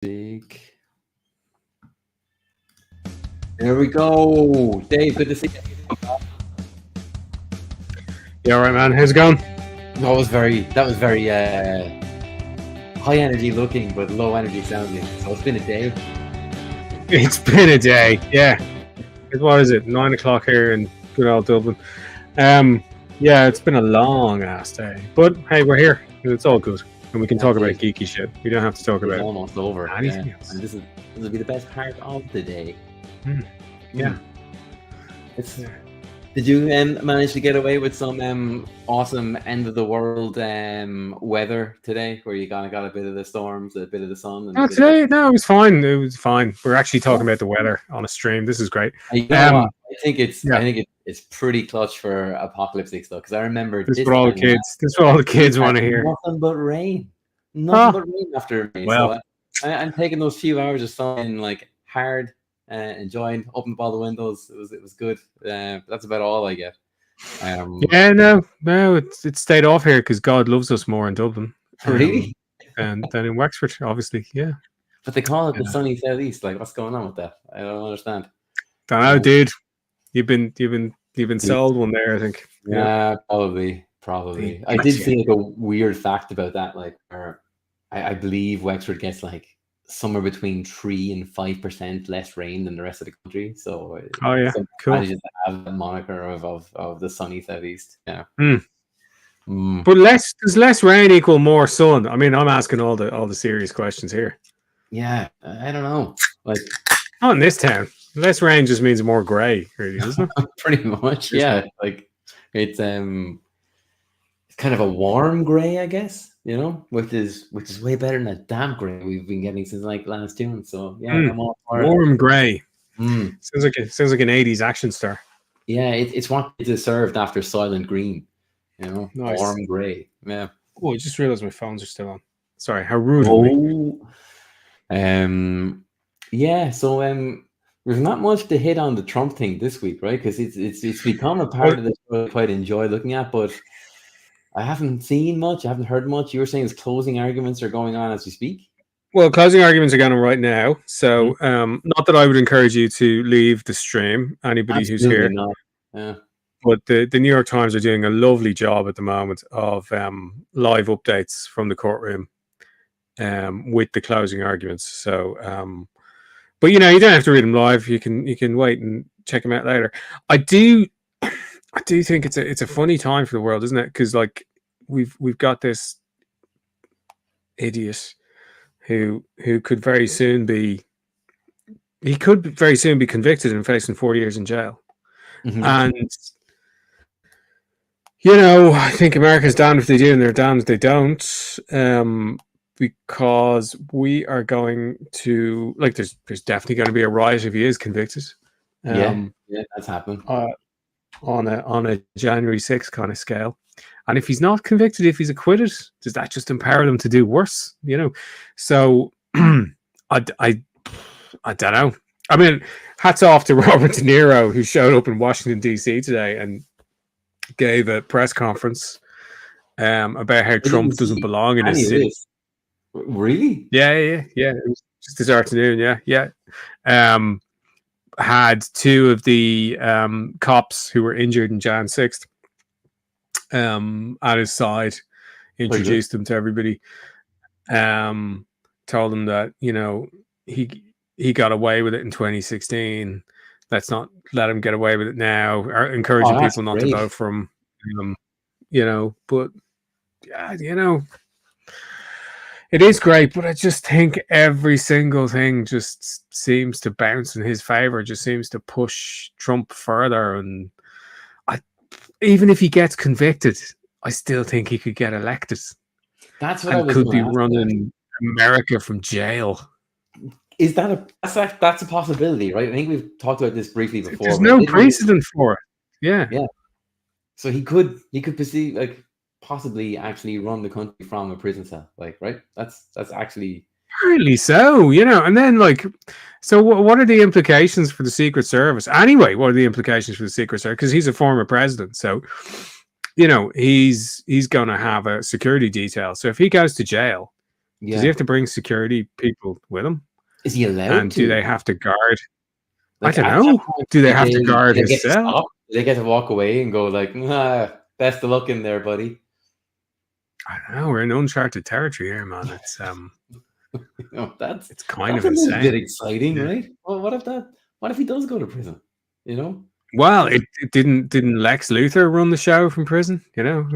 Big. There we go. Dave, good to see you. Yeah, all right, man. How's it going? That was very high energy looking, but low energy sounding. So it's been a day. It's been a day. Yeah. What is it? 9 o'clock here in good old Dublin. Yeah, it's been a long ass day. But hey, we're here. It's all good. And we can talk about geeky shit. We don't have to talk It's about almost over. anything else. And this will be the best part of the day. Yeah. Did you manage to get away with some awesome end of the world weather today, where you kind of got a bit of the storms, a bit of the sun? And today, no, it was fine. It was fine. We're actually talking about the weather on a stream. This is great. You know what? I think it's pretty clutch for apocalyptic stuff, because I remember this is what all the kids. This is what all the kids want to hear. Nothing but rain. Nothing but rain after me. Well, so I'm taking those few hours of sun like hard. Enjoying, opened up all the windows. It was good. That's about all I get. No, it stayed off here because God loves us more in Dublin, really, than in Wexford, obviously. Yeah, but they call it the sunny southeast. Like, what's going on with that? I don't understand. Don't know, dude. You've been sold one there, I think. Yeah, probably. I did see like a weird fact about that. Like, I believe Wexford gets like somewhere between 3% and 5% less rain than the rest of the country. So cool. Manages to have the moniker of the sunny southeast. Yeah. But does less rain equal more sun? I mean, I'm asking all the serious questions here. Yeah, I don't know. Like, not in this town. Less rain just means more grey, really, doesn't it? Pretty much, yeah. Like, it's kind of a warm grey, I guess. You know, which is way better than that damp grey we've been getting since like last June. So yeah, I'm all for warm grey. Sounds like an 80s action star. Yeah, it's what it deserved after Silent Green. You know, nice. Warm grey. Yeah. Oh, I just realized my phones are still on. Sorry, how rude of me. Yeah. So there's not much to hit on the Trump thing this week, right? Because it's become a part of the show I quite enjoy looking at, but I haven't seen much. I haven't heard much. You were saying his closing arguments are going on as we speak. Well, closing arguments are going on right now. So, not that I would encourage you to leave the stream. Anybody Absolutely who's here, not. Yeah. But the New York Times are doing a lovely job at the moment of live updates from the courtroom with the closing arguments. So, but you don't have to read them live. You can wait and check them out later. I do think it's a funny time for the world, isn't it? Because like we've got this idiot who could very soon be convicted and facing 4 years in jail. And I think America's damned if they do and they're damned if they don't. Because we are going to there's definitely going to be a riot if he is convicted. Yeah, that's happened. On a January 6th kind of scale. And if he's not convicted, if he's acquitted, does that just empower them to do worse? So I don't know. I mean, hats off to Robert De Niro, who showed up in Washington DC today and gave a press conference about how Trump doesn't belong in his city. Really? Yeah. It was just this afternoon. Yeah. Had two of the cops who were injured in Jan 6th at his side, introduced them to everybody, told them that he got away with it in 2016. Let's not let him get away with it now. Or encouraging people not to vote for him. But yeah, it is great, but I just think every single thing just seems to bounce in his favor, just seems to push Trump further. And even if he gets convicted, I still think he could get elected. That's what I was could be running America from jail. Is that's a possibility, right? I think we've talked about this briefly before. There's no precedent for it. Yeah. So he could perceive possibly actually run the country from a prison cell, right? That's actually apparently so, and then so what are the implications for the Secret Service anyway? What are the implications for the Secret Service? Because he's a former president, so he's going to have a security detail. So if he goes to jail Does he have to bring security people with him? Is he allowed And to? do they have to guard? Like, I don't at that know. point, Do they have to guard do they his get to cell? stop? Do they get to walk away and go like, best of luck in there, buddy? I don't know. We're in uncharted territory here, man. It's it's kind of a little insane. bit exciting, right? Well, what if he does go to prison? You know? Well, it didn't Lex Luthor run the show from prison? You know,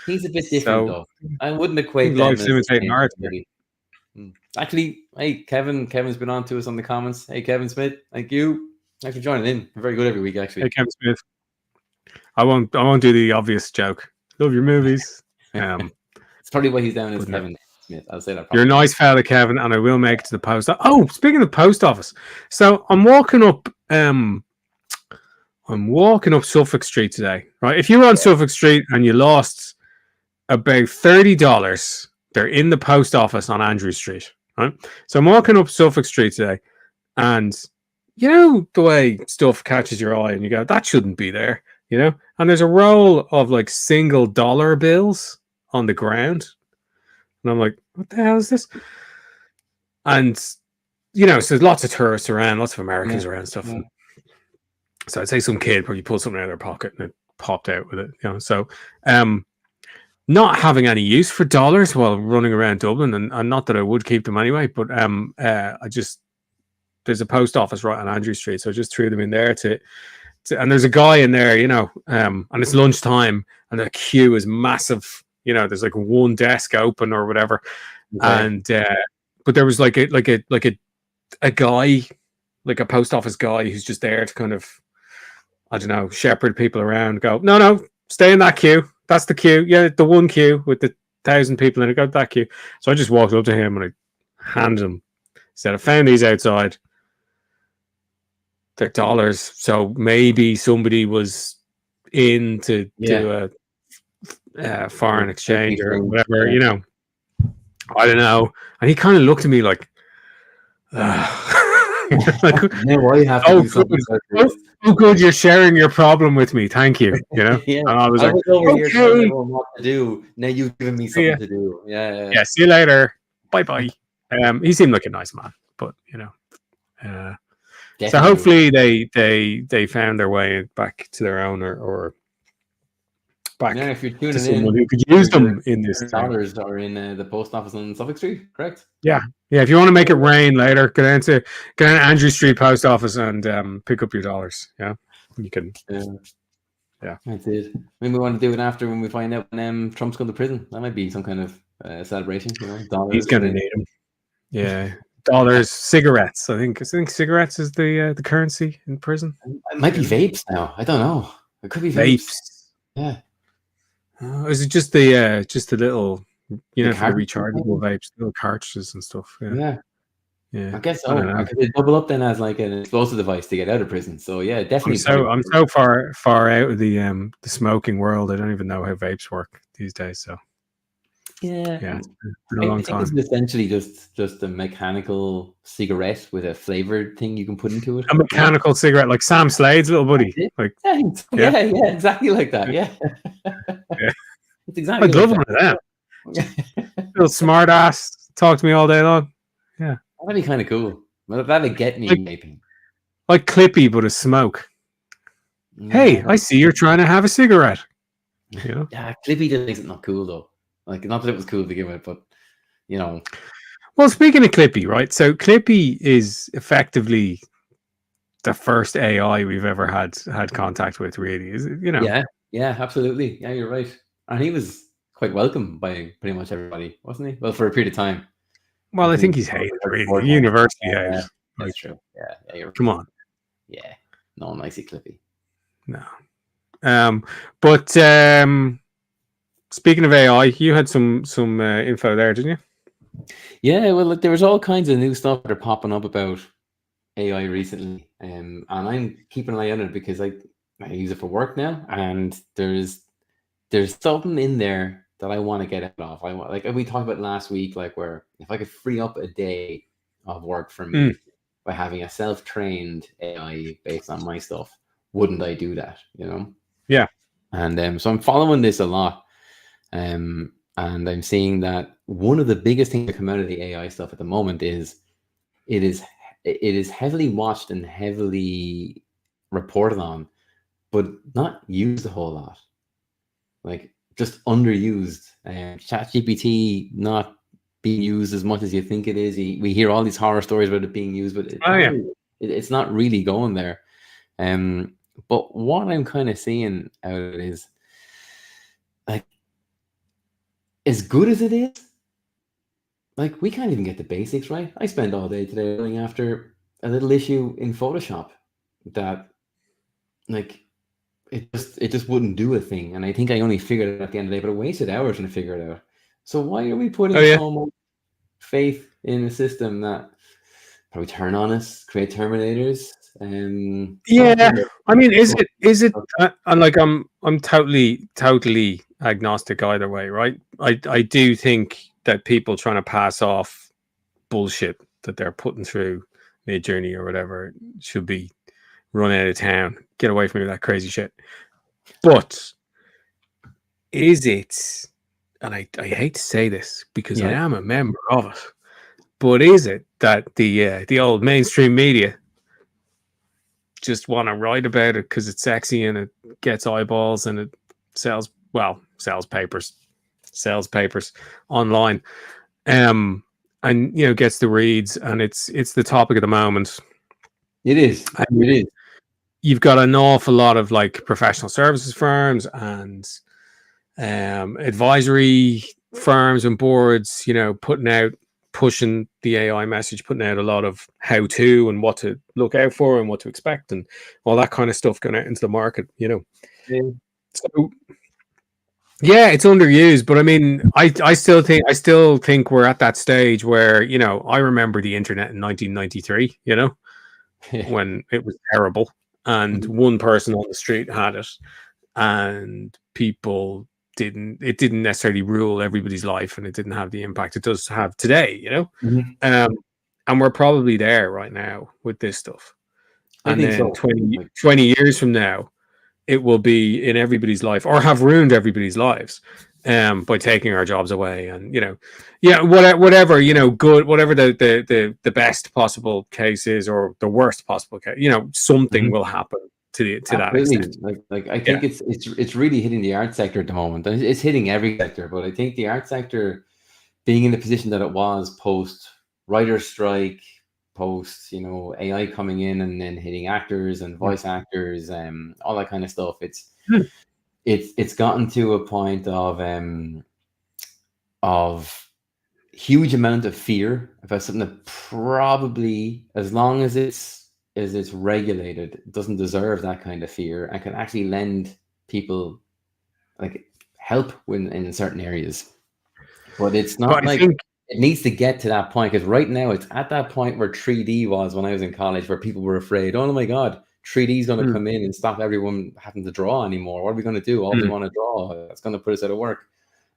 he's a bit different though. I wouldn't equate them life's as imitating art. Actually, hey, Kevin's been on to us on the comments. Hey, Kevin Smith, thank you. Thanks for joining in. You're very good every week, actually. Hey, Kevin Smith. I won't do the obvious joke. Love your movies. It's probably what he's down as Kevin Smith. I'll say that. You're a nice fella, Kevin, and I will make it to the post. Oh, speaking of the post office, so I'm walking up Suffolk Street today. Right, if you were on Suffolk Street and you lost about $30, they're in the post office on Andrew Street. Right, so I'm walking up Suffolk Street today, and you know the way stuff catches your eye, and you go, "That shouldn't be there," you know. And there's a roll of like single dollar bills on the ground. And I'm like, what the hell is this? And, you know, so there's lots of tourists around, lots of Americans around and stuff. Yeah. So I'd say some kid probably pulled something out of their pocket and it popped out with it, you know. So not having any use for dollars while running around Dublin, and not that I would keep them anyway, but there's a post office right on Andrew Street, so I just threw them in there and there's a guy in there, you know, and it's lunchtime and the queue is massive. You know, there's like one desk open or whatever, and but there was like a guy, like a post office guy who's just there to kind of, I don't know, shepherd people around. Go, no, stay in that queue. That's the queue. Yeah, the one queue with the 1,000 people in it. Go to that queue. So I just walked up to him and I handed him. Said, I found these outside. They're dollars, so maybe somebody was in to do a foreign exchange or whatever, you know. I don't know. And he kind of looked at me like, like oh, good, you're sharing your problem with me. Thank you. You know. Yeah. And I was like, over here telling everyone what to do. Now you've given me something to do. Yeah. See you later. Bye. He seemed like a nice man, but you know. So hopefully they found their way back to their own or back if you're tuning to someone who could use them in this. Dollars are in the post office on Suffolk Street, correct? Yeah. If you want to make it rain later, go down to Andrew Street post office and pick up your dollars. Yeah, you can. Yeah, that's it. Maybe we want to do it after when we find out when Trump's going to prison. That might be some kind of celebration. You know, dollars. He's going to need them. Yeah. Dollars, cigarettes. I think cigarettes is the currency in prison. It might be vapes now. I don't know. It could be vapes. Yeah. Is it just the little, you know, for the rechargeable vapes, little cartridges and stuff? Yeah. I guess so. Because they double up then as like an explosive device to get out of prison. So yeah, definitely. I'm so far out of the smoking world. I don't even know how vapes work these days. So. Yeah, it's been a long time. It's essentially just a mechanical cigarette with a flavored thing you can put into it. A mechanical cigarette, like Sam Slade's little buddy. Like, yeah, exactly like that. Yeah, it's exactly. I'd love one of them. Little smart ass, talk to me all day long. Yeah, that'd be kind of cool. Well, that'd get me vaping. Like Clippy, but a smoke. Yeah. Hey, I see you're trying to have a cigarette. You know? Yeah, Clippy just makes it not cool though. Like, not that it was cool to begin with, but, you know. Well, speaking of Clippy, right? So Clippy is effectively the first AI we've ever had contact with, really. Is it, you know? Yeah, absolutely. Yeah, you're right. And he was quite welcomed by pretty much everybody, wasn't he? Well, for a period of time. Well, I think he's hated, really. University hated. That's true. Yeah, you're right. Come on. Yeah. No one likes it, Clippy. No. But speaking of AI, you had some info there, didn't you? Yeah, well, look, there was all kinds of new stuff that are popping up about AI recently, and I'm keeping an eye on it because I use it for work now, and there's something in there that I want to get out of. I want, like we talked about last week, like where if I could free up a day of work for me by having a self-trained AI based on my stuff, wouldn't I do that? You know? Yeah. And so I'm following this a lot. And And I'm seeing that one of the biggest things that come out of the AI stuff at the moment is it is it is heavily watched and heavily reported on, but not used a whole lot. Like just underused. ChatGPT not being used as much as you think it is. We hear all these horror stories about it being used, but it's not really going there. But what I'm kind of seeing out of it is, like, as good as it is, like, we can't even get the basics right. I spend all day today going after a little issue in Photoshop that, like, it just wouldn't do a thing. And I think I only figured it out at the end of the day, but I wasted hours trying to figure it out. So why are we putting so much faith in a system that probably turn on us, create Terminators? Yeah, I mean, is it? And like, I'm totally agnostic either way, right? I do think that people trying to pass off bullshit that they're putting through Mid-Journey or whatever should be run out of town. Get away from me with that crazy shit. But is it? And I hate to say this because I am a member of it, but is it that the old mainstream media just want to write about it because it's sexy and it gets eyeballs and it sells papers online, and gets the reads, and it's the topic of the moment. It is. It is. You've got an awful lot of like professional services firms and advisory firms and boards, pushing the AI message, putting out a lot of how-to and what to look out for and what to expect and all that kind of stuff going out into the market, So yeah, it's underused, but I mean, I still think we're at that stage where, I remember the internet in 1993, when it was terrible and one person on the street had it and people it didn't necessarily rule everybody's life and it didn't have the impact it does have today, and we're probably there right now with this stuff. And then 20 years from now, it will be in everybody's life or have ruined everybody's lives by taking our jobs away. And, whatever, good, whatever the best possible case is or the worst possible case, something will happen to that extent. Like I think it's really hitting the art sector at the moment. And it's hitting every sector, but I think the art sector being in the position that it was post writer's strike, post AI coming in and then hitting actors and voice actors and all that kind of stuff, it's gotten to a point of huge amount of fear about something that probably, as long as it's regulated, doesn't deserve that kind of fear and can actually lend people like help in certain areas. But it's not it needs to get to that point, because right now it's at that point where 3D was when I was in college, where people were afraid, oh my God, 3D is going to come in and stop everyone having to draw anymore. What are we going to do? All they want to draw, that's going to put us out of work.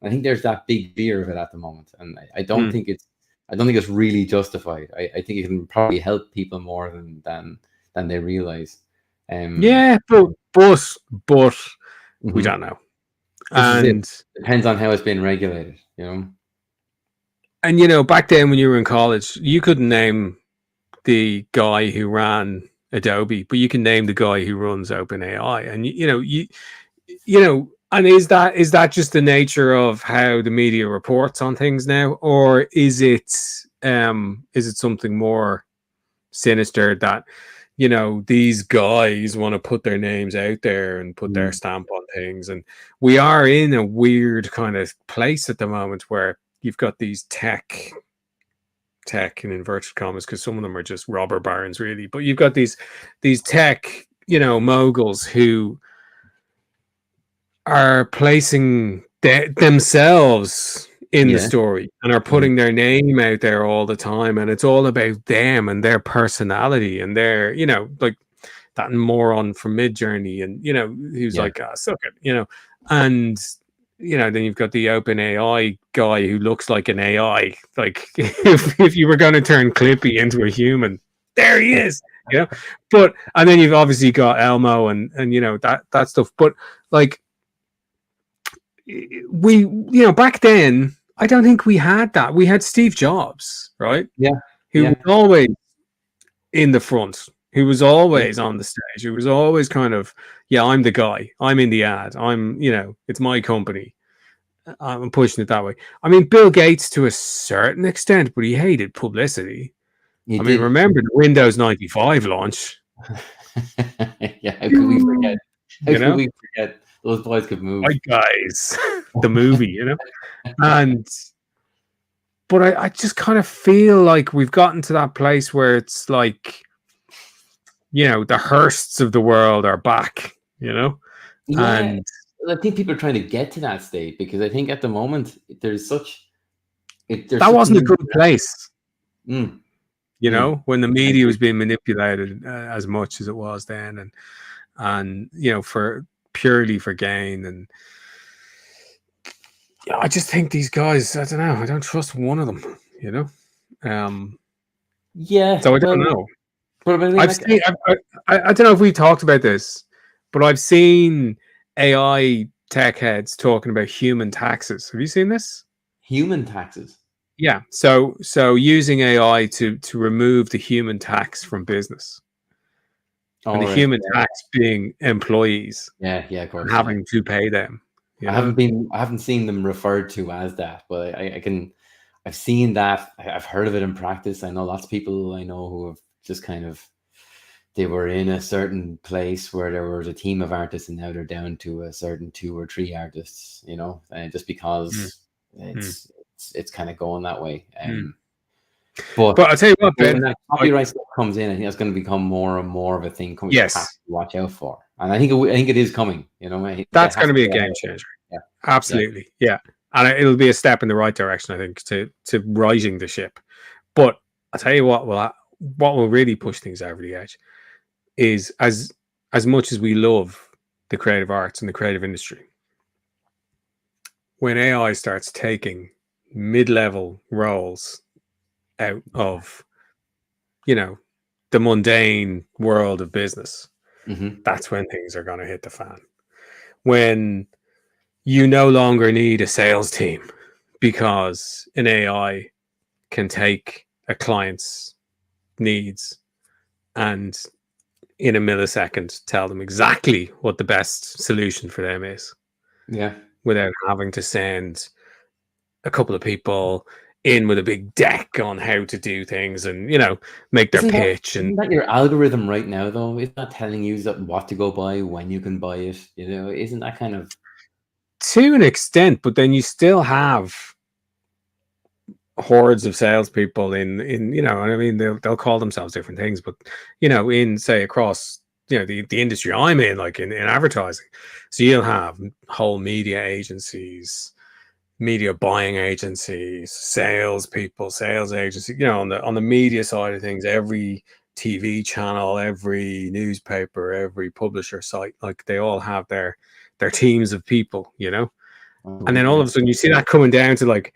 And I think there's that big fear of it at the moment, and I don't think it's really justified. I think it can probably help people more than they realize. But we don't know, and it depends on how it's been regulated, And back then when you were in college, you couldn't name the guy who ran Adobe, but you can name the guy who runs OpenAI. And and is that just the nature of how the media reports on things now, or is it something more sinister that these guys want to put their names out there and put their stamp on things? And we are in a weird kind of place at the moment where you've got these tech in inverted commas, because some of them are just robber barons really, but you've got these tech moguls who are placing themselves in the story and are putting their name out there all the time, and it's all about them and their personality and their like that moron from Mid-Journey, and who's like, suck it, and then you've got the OpenAI guy who looks like an AI. Like if you were going to turn Clippy into a human, there he is. But and then you've obviously got Elmo and that stuff. But like back then, I don't think we had that. We had Steve Jobs, right? Yeah. Who Yeah. was always in the front, who was Yeah. always on the stage, who was always kind of, yeah, I'm the guy, I'm in the ad, it's my company, I'm pushing it that way. I mean, Bill Gates to a certain extent, but he hated publicity. He I mean, did. remember the Windows 95 launch? Yeah. How could we forget? How You could know, we forget? Those boys could move. White Guys, the movie, and but I just kind of feel like we've gotten to that place where it's like, the Hearsts of the world are back, Yeah. and I think people are trying to get to that state because I think at the moment there's such that wasn't a good place, Mm. when the media was being manipulated as much as it was then, and for purely for gain. And I just think these guys, I don't know, I don't trust one of them, Yeah. so I don't know. But I mean, I've seen, I don't know if we talked about this, but I've seen AI tech heads talking about human taxes. Have you seen this? Human taxes. Yeah. So using AI to remove the human tax from business, and the human tax being employees. Yeah, of course. Having to pay them. I haven't seen them referred to as that, but I've seen that. I've heard of it in practice. I know lots of people I know who have just kind of, they were in a certain place where there was a team of artists and now they're down to a certain 2 or 3 artists, and just because it's kind of going that way. But I'll tell you what, Ben, when that copyright stuff comes in, I think that's going to become more and more of a thing. Yes, have to watch out for, and I think it is coming. That's going to be a game changer. Yeah, absolutely. Yeah, and it'll be a step in the right direction, I think, to righting the ship. But I'll tell you what will really push things over the edge is as much as we love the creative arts and the creative industry, when AI starts taking mid-level roles out of the mundane world of business, that's when things are going to hit the fan. When you no longer need a sales team because an AI can take a client's needs and in a millisecond tell them exactly what the best solution for them is. Yeah. Without having to send a couple of people in with a big deck on how to do things and make their pitch. Isn't that your algorithm right now though? It's not telling you what to go buy, when you can buy it, isn't that kind of, to an extent? But then you still have hordes of salespeople in I mean, they'll call themselves different things, but in, say, across the industry I'm in, like in advertising, so you'll have whole media agencies, media buying agencies, sales agency, on the media side of things, every TV channel, every newspaper, every publisher site, like they all have their teams of people, and then all of a sudden you see that coming down to like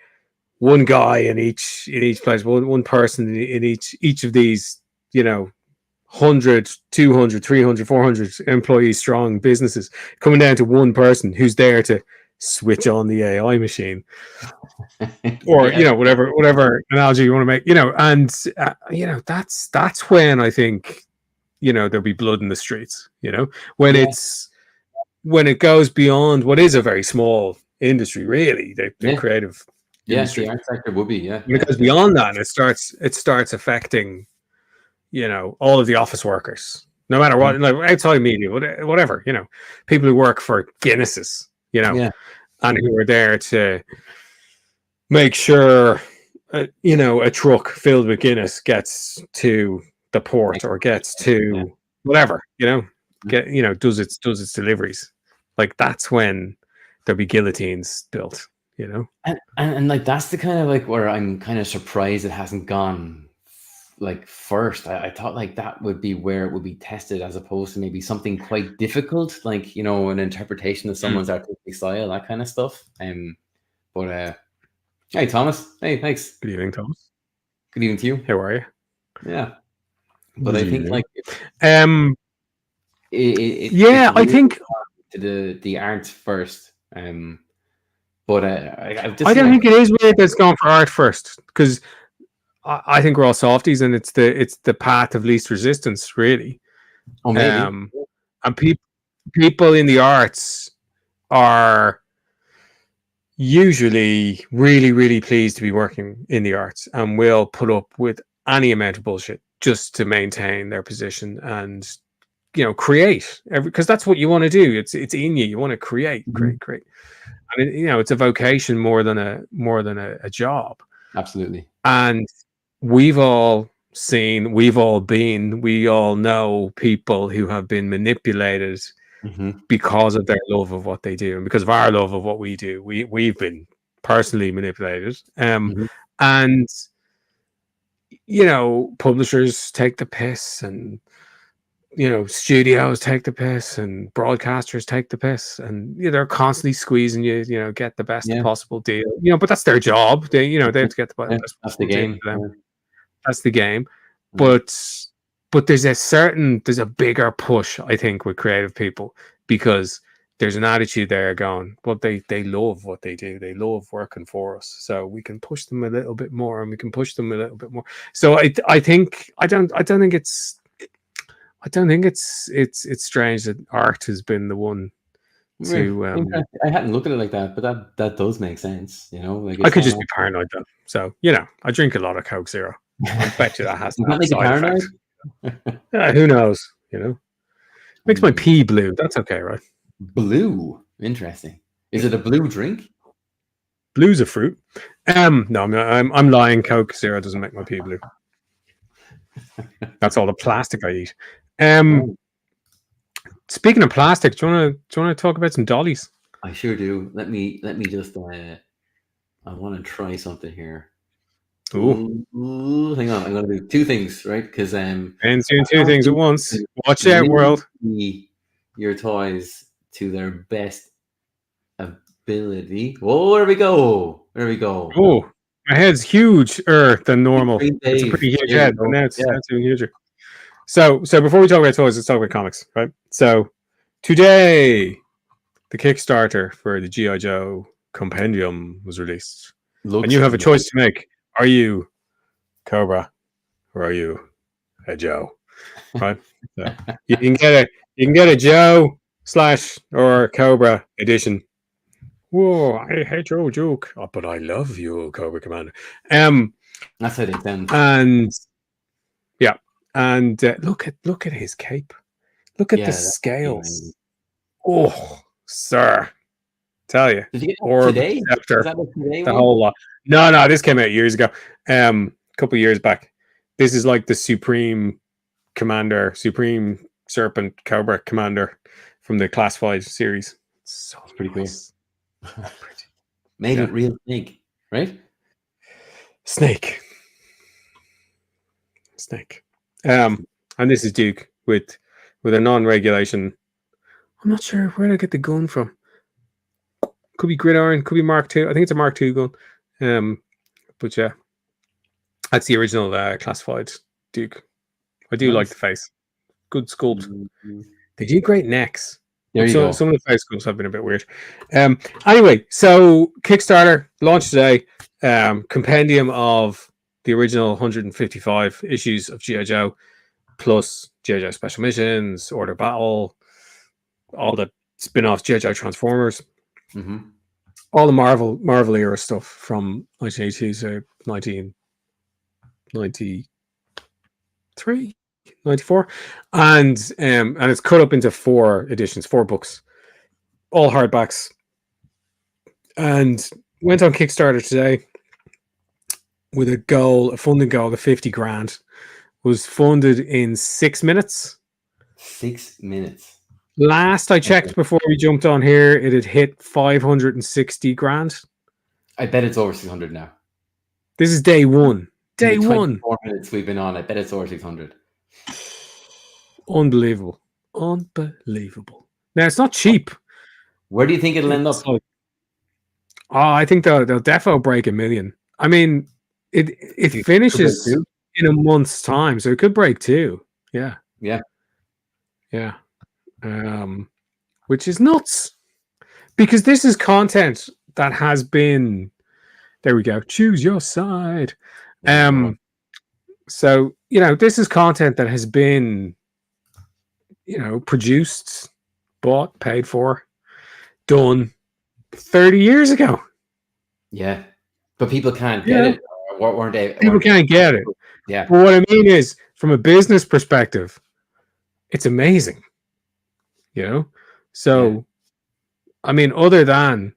one guy in each place, one person in each of these 100, 200, 300, 400 employees strong businesses, coming down to one person who's there to switch on the AI machine, or whatever analogy you want to make, and that's when I think there'll be blood in the streets, when it goes beyond what is a very small industry, really, the creative industry. The art sector would be, when it goes beyond that, and it starts affecting all of the office workers, no matter what, like outside media, whatever, people who work for Guinnesses, and who are there to make sure a truck filled with Guinness gets to the port or gets to whatever, does its deliveries. Like that's when there'll be guillotines built, and like that's the kind of like where I'm kind of surprised it hasn't gone like first. I thought like that would be where it would be tested, as opposed to maybe something quite difficult, like an interpretation of someone's artistic style, that kind of stuff. But hey Thomas, hey, thanks. Good evening, Thomas. Good evening to you. How are you? Yeah, but I think like I think to the art first. But I've just I don't seen think it is weird that's gone for art first, because I think we're all softies, and it's the path of least resistance, really. oh, maybe. And people in the arts are usually really, really pleased to be working in the arts, and will put up with any amount of bullshit just to maintain their position and create, because that's what you want to do. It's in you. You want to create. And it's a vocation more than a job. Absolutely. And we've all seen, we all know people who have been manipulated because of their love of what they do, and because of our love of what we do. We've been personally manipulated. And publishers take the piss, and studios take the piss, and broadcasters take the piss, and they're constantly squeezing you, get the best possible deal. But that's their job. They have to get the best possible deal for them. That's the game. But there's a bigger push, I think, with creative people, because there's an attitude there going, well, they love what they do. They love working for us. So we can push them a little bit more, and we can push them a little bit more. So I don't think it's strange that art has been the one to. I hadn't looked at it like that, but that does make sense. Like I could just be paranoid though. So I drink a lot of Coke Zero. I bet you that has to have a side effect. Who knows? Makes my pee blue. That's okay, right? Blue, interesting. Is it a blue drink? Blue's a fruit. No, I'm lying. Coke Zero doesn't make my pee blue. That's all the plastic I eat. Speaking of plastic, do you want to talk about some dollies? I sure do. Let me just. I want to try something here. Ooh, hang on. I'm going to do two things, right? Because and doing two things at once. Watch out, world. Your toys to their best ability. Whoa, there we go. Oh, my head's huger than normal. It's a pretty huge head, but now it's even huger. So before we talk about toys, let's talk about comics, right? So today, the Kickstarter for the G.I. Joe Compendium was released. And you have a choice to make. Are you Cobra or are you a Joe? Right? So you can get a Joe / or Cobra edition. Whoa, I hate your joke. Oh, but I love you, Cobra Commander. That's how they sound. And look at his cape. Look at the scales. Oh, sir. Tell you. Did you get it today? Scepter, the whole lot. No, this came out years ago. A couple of years back. This is like the Supreme Commander, Supreme Serpent Cobra Commander from the Classified series. So it's pretty cool. Made with real snake, right? Snake. And this is Duke with a non-regulation. I'm not sure where I get the gun from. Could be Gridiron, could be Mark II. I think it's a Mark II gun. But yeah, that's the original Classified Duke. I do like the face. Good sculpt. They do great necks. There you go. Some of the face sculpts have been a bit weird. Anyway, so Kickstarter launched today. Compendium of the original 155 issues of G.I. Joe, plus G.I. Joe Special Missions, Order Battle, all the spin-offs, G.I. Joe Transformers, all the Marvel era stuff from 1982 to 1993, 94, and it's cut up into 4 editions, 4 books, all hardbacks, and went on Kickstarter today with a funding goal of 50 grand. Was funded in 6 minutes. 6 minutes. Last I checked before we jumped on here, it had hit 560 grand. I bet it's over 600 now. This is day one. Day one. 4 minutes we've been on. I bet it's over 600. Unbelievable. Now it's not cheap. Where do you think it'll end up? I think they'll defo break 1 million. I mean, it finishes in a month's time, so it could break 2. Yeah. Which is nuts, because this is content that has been. There we go. Choose your side. So this is content that has been, produced, bought, paid for, done 30 years ago. Yeah, but people can't get it. What weren't they? People can't get it. Yeah. But what I mean is, from a business perspective, it's amazing. So, I mean, other than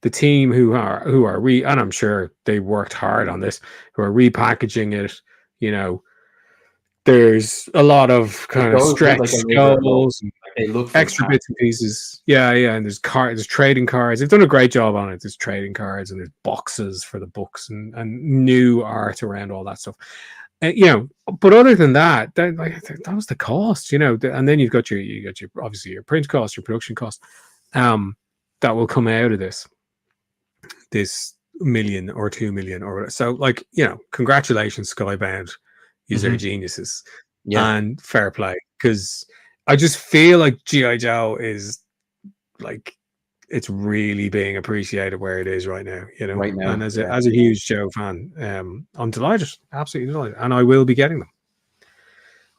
the team who are and I'm sure they worked hard on this, who are repackaging it, there's a lot of kind of stretch skulls, and they look extra bits and pieces. And there's trading cards. They've done a great job on it. There's trading cards and there's boxes for the books and new art around all that stuff. But other than that, that was the cost, and then you've got your obviously your print cost, your production cost, that will come out of this $1 million or $2 million or whatever. So, congratulations, Skybound. These are geniuses. And fair play, because I just feel like G.I. Joe is it's really being appreciated where it is right now, Right now, and as a huge Joe fan, I'm delighted, absolutely delighted, and I will be getting them.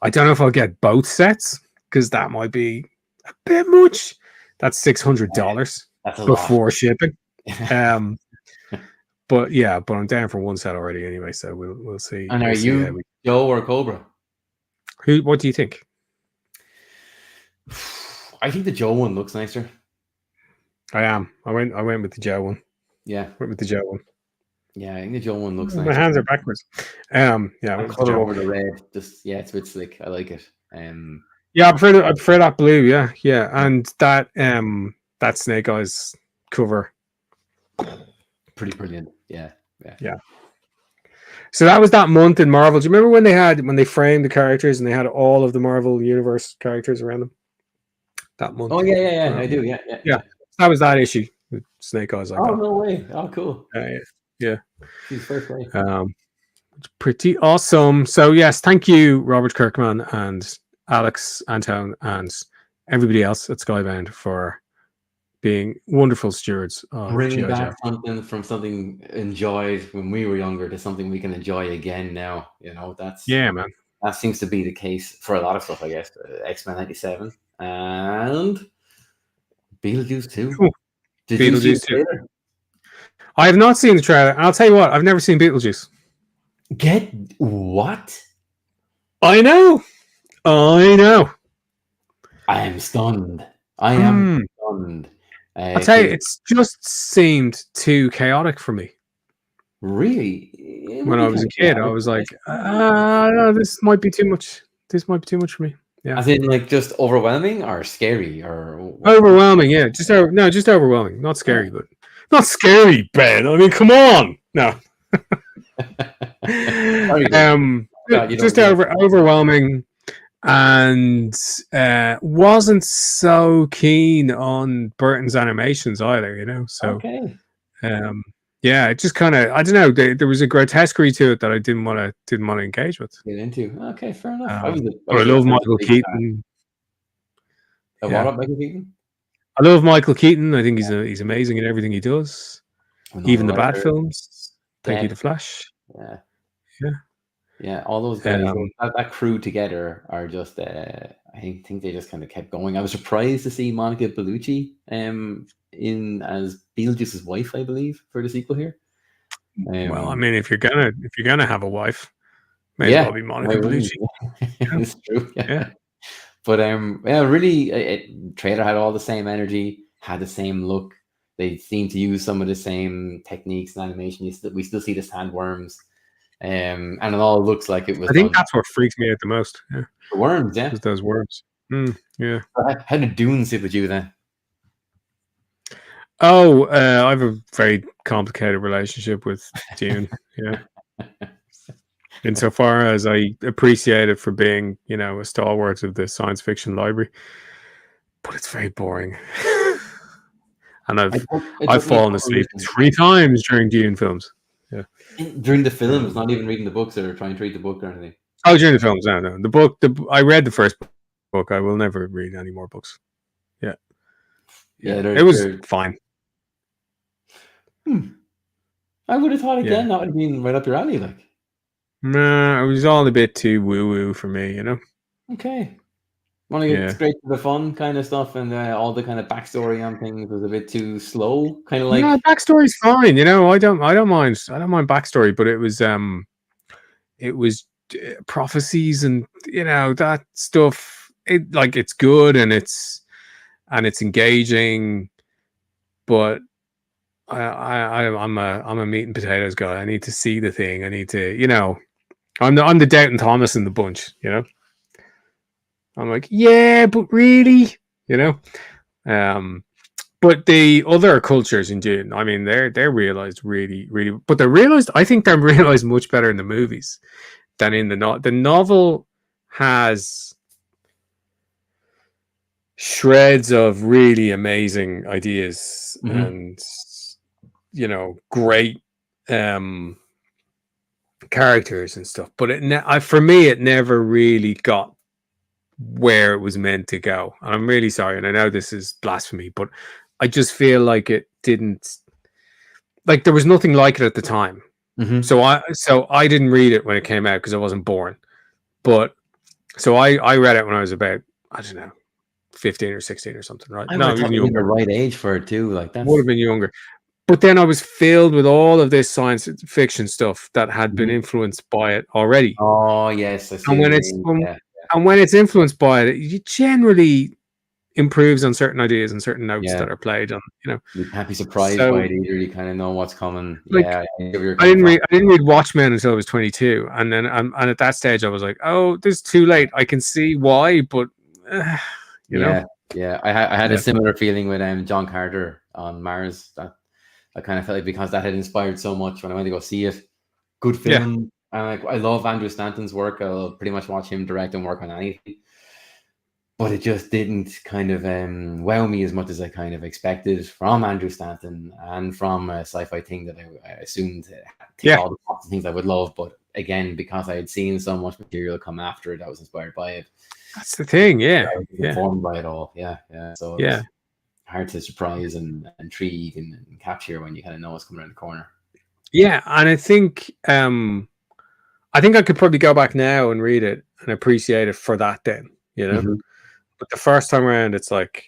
I don't know if I'll get both sets, because that might be a bit much. That's $600 before shipping. But I'm down for one set already anyway, so we'll see. And are you Joe or Cobra? What do you think? I think the Joe one looks nicer. I am. I went with the Joe one. Yeah. Went with the Joe one. Yeah, I think the Joe one looks nicer. My hands are backwards. I color over the red. Just it's a bit slick. I like it. I prefer that blue. Yeah, and that Snake Eyes cover. Pretty brilliant. Yeah. So that was that month in Marvel. Do you remember when they framed the characters and they had all of the Marvel Universe characters around them? That month. Oh yeah. I do. Yeah. That was that issue with Snake Eyes. Oh, no way. Oh, cool. Yeah. First way. It's pretty awesome. So yes, thank you, Robert Kirkman and Alex Antone and everybody else at Skybound for being wonderful stewards of bringing back something from something enjoyed when we were younger to something we can enjoy again now. That's man. That seems to be the case for a lot of stuff, I guess. X-Men 97 and Beetlejuice 2. Cool. Did you see the trailer? I have not seen the trailer. I'll tell you what, I've never seen Beetlejuice. Get what? I know. I am stunned. I am stunned. I'll tell you, it's just seemed too chaotic for me. Really? When I was a kid, I was like, no, this might be too much. This might be too much for me. Yeah. As in, just overwhelming or scary or overwhelming? Yeah, just overwhelming. Not scary, but not scary, Ben. I mean, come on, no. Just overwhelming. And wasn't so keen on Burton's animations either, So, okay. It just kind of, I don't know. There was a grotesquerie to it that I didn't want to engage with. Get into. Okay, fair enough. I love Michael Keaton. What about Michael Keaton? I love Michael Keaton. I think he's amazing in everything he does, even the bad films. Thank you, The Flash. Yeah, all those guys, that crew together are just. I think they just kind of kept going. I was surprised to see Monica Bellucci in as Beetlejuice's wife, I believe, for the sequel here. Well, I mean, if you're gonna have a wife, may as well be Monica Bellucci. It's true. Yeah. But really, trailer had all the same energy, had the same look. They seem to use some of the same techniques and animation. We still see the sandworms. And it all looks like it was. I think that's what freaks me out the most. Yeah. The worms, yeah. Those worms. Yeah. How did Dune sit with you then? Oh, I have a very complicated relationship with Dune. Yeah. Insofar as I appreciate it for being, a stalwart of the science fiction library, but it's very boring. And I've fallen asleep 3 times during Dune films. Yeah. During the films, not even reading the books or trying to read the book or anything. Oh, during the films, no. The book, I read the first book. I will never read any more books. Yeah. It was fine. I would have thought again that would have been right up your alley, like. Nah, it was all a bit too woo-woo for me, you know? Okay. Want to get straight to the fun kind of stuff, and all the kind of backstory on things was a bit too slow, kind of like. No, backstory's fine, you know. I don't mind backstory, but it was prophecies and that stuff. It's good and it's engaging, but I'm a meat and potatoes guy. I need to see the thing. I need to, I'm the Doubting Thomas in the bunch, you know. I'm like, yeah, but really, you know. But the other cultures in Dune, I mean, they're realized really, really, but I think they're realized much better in the movies than in the novel. The novel has shreds of really amazing ideas and great characters and stuff, but for me it never really got where it was meant to go, and I'm really sorry, and I know this is blasphemy, but I just feel like it didn't, like there was nothing like it at the time. So I didn't read it when it came out because I wasn't born, but so I read it when I was about, I don't know, 15 or 16 or something, right? I would have thought you were the right age for it too, like that would have been younger. But then I was filled with all of this science fiction stuff that had been influenced by it already. Oh yes, I see. And when it's influenced by it, it generally improves on certain ideas and certain notes that are played on. You can't be surprised by it either. You kind of know what's coming. Like, I didn't read Watchmen until I was 22, and then and at that stage I was like, oh, this is too late. I can see why, but you know. Yeah. I had a similar feeling with John Carter on Mars. That I kind of felt like, because that had inspired so much when I went to go see it. Good film. And I love Andrew Stanton's work. I'll pretty much watch him direct and work on anything. But it just didn't kind of wow me as much as I kind of expected from Andrew Stanton and from a sci-fi thing that I assumed all the things I would love. But again, because I had seen so much material come after it, I was inspired by it. That's the thing, I was informed by it all. So it's hard to surprise and intrigue and capture when you kind of know what's coming around the corner. Yeah, and I think I could probably go back now and read it and appreciate it for that then, you know. But the first time around, it's like,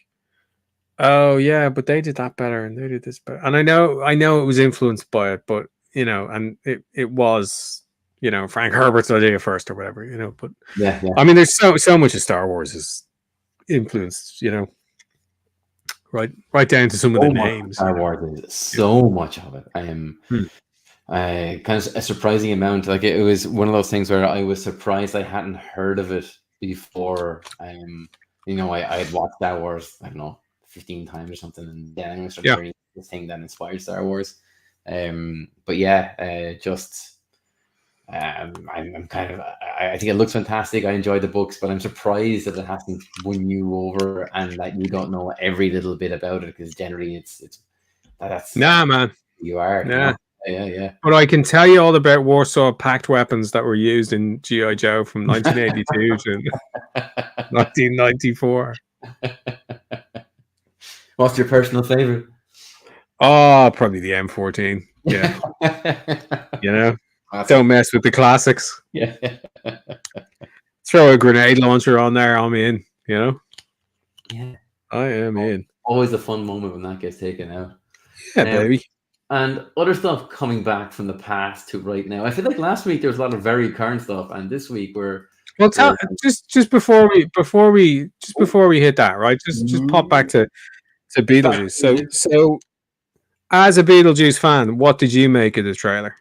oh yeah, but they did that better and they did this better. And I know it was influenced by it, but and it was, Frank Herbert's idea first or whatever, But I mean, there's so much of Star Wars is influenced, right down to some of the names. Star Wars is so much of it. I am kind of a surprising amount. Like, it was one of those things where I was surprised I hadn't heard of it before. I had watched Star Wars, I don't know, 15 times or something, and then I started hearing this thing that inspired Star Wars. But I'm kind of, I think it looks fantastic. I enjoyed the books, but I'm surprised that it hasn't won you over and that you don't know every little bit about it, because generally that's man, you are. Yeah. But I can tell you all about Warsaw Pact weapons that were used in G.I. Joe from 1982 to 1994. What's your personal favorite? Oh, probably the M14. Yeah. Don't mess with the classics. Yeah. Throw a grenade launcher on there, I'm in, Yeah. I am in. Always a fun moment when that gets taken out. Yeah, baby. And other stuff coming back from the past to right now. I feel like last week there was a lot of very current stuff, and this week just before we hit that, right? Just pop back to Beetlejuice. So as a Beetlejuice fan, what did you make of the trailer?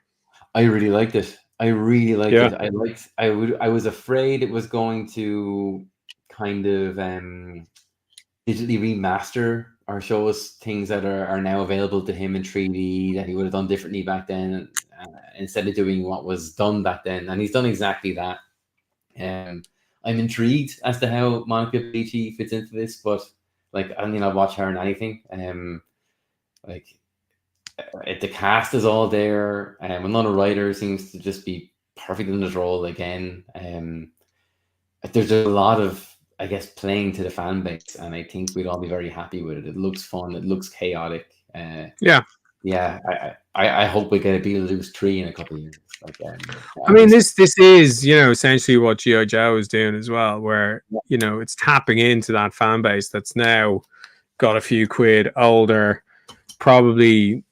I really liked it. it. I was afraid it was going to kind of digitally remaster or show us things that are now available to him in 3D that he would have done differently back then, instead of doing what was done back then. And he's done exactly that. I'm intrigued as to how Monica Bellucci fits into this, but I'll watch her in anything. The cast is all there. Winona Ryder seems to just be perfect in this role again. There's a lot of, I guess, playing to the fan base, and I think we'd all be very happy with it. It looks fun. It looks chaotic. Yeah, I hope we get a Beetlejuice 3 in a couple of years. Like, I mean, this is, you know, essentially what G.I. Joe is doing as well, where, you know, it's tapping into that fan base that's now got a few quid older, probably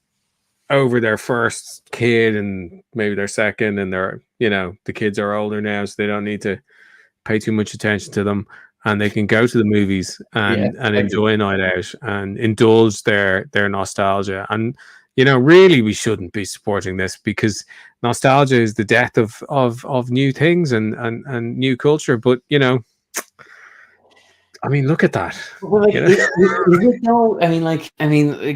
over their first kid and maybe their second, and they're, you know, the kids are older now, so they don't need to pay too much attention to them, and they can go to the movies and enjoy a night out and indulge their nostalgia. And, you know, really we shouldn't be supporting this, because nostalgia is the death of new things and new culture. But, you know, I mean, look at that. Well, like, You know? is it no? I mean, like,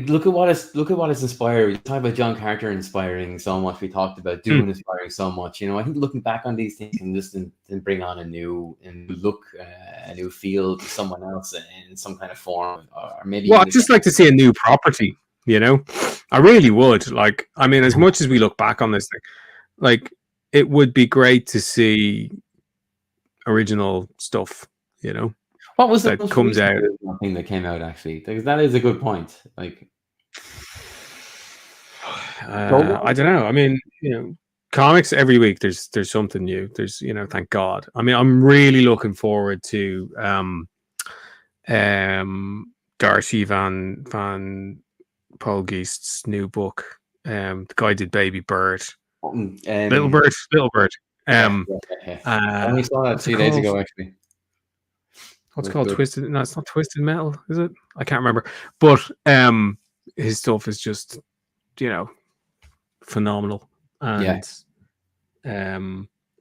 look at what it's inspired. We talked about John Carter inspiring so much. We talked about Dune inspiring so much. You know, I think looking back on these things can just and bring on a new look, a new feel to someone else in some kind of form, or maybe. Well, I'd just like to see a new property. You know, I really would. Like, I mean, as much as we look back on this thing, like, it would be great to see original stuff. You know. What was that comes out? Thing that came out, actually, because that is a good point. Like, I don't know. I mean, you know, comics every week. There's something new. There's, you know, thank God. I mean, I'm really looking forward to Darcy Van Polgeest's new book. The guy did Baby Bird, Little Bird. I only saw that 2 days ago, actually. What's called Twisted? No, it's not Twisted Metal, is it? I can't remember. But his stuff is just, you know, phenomenal and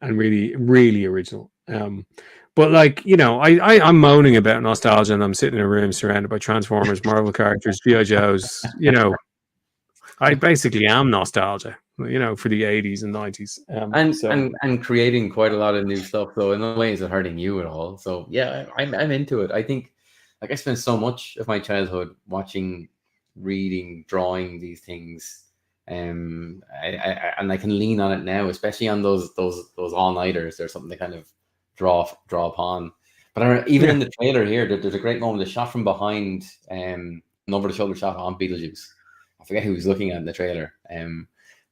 really, really original. But, like, you know, I'm moaning about nostalgia, and I'm sitting in a room surrounded by Transformers, Marvel characters, G.I. Joes. You know, I basically am nostalgia, you know, for the 80s and 90s. And creating quite a lot of new stuff, though. In no way is it hurting you at all. So, yeah, I'm into it. I think, like, I spent so much of my childhood watching, reading, drawing these things. And I can lean on it now, especially on those all-nighters. There's something to kind of draw upon. But even in the trailer here, there's a great moment, a shot from behind, an over-the-shoulder shot on Beetlejuice. I forget who he's looking at in the trailer.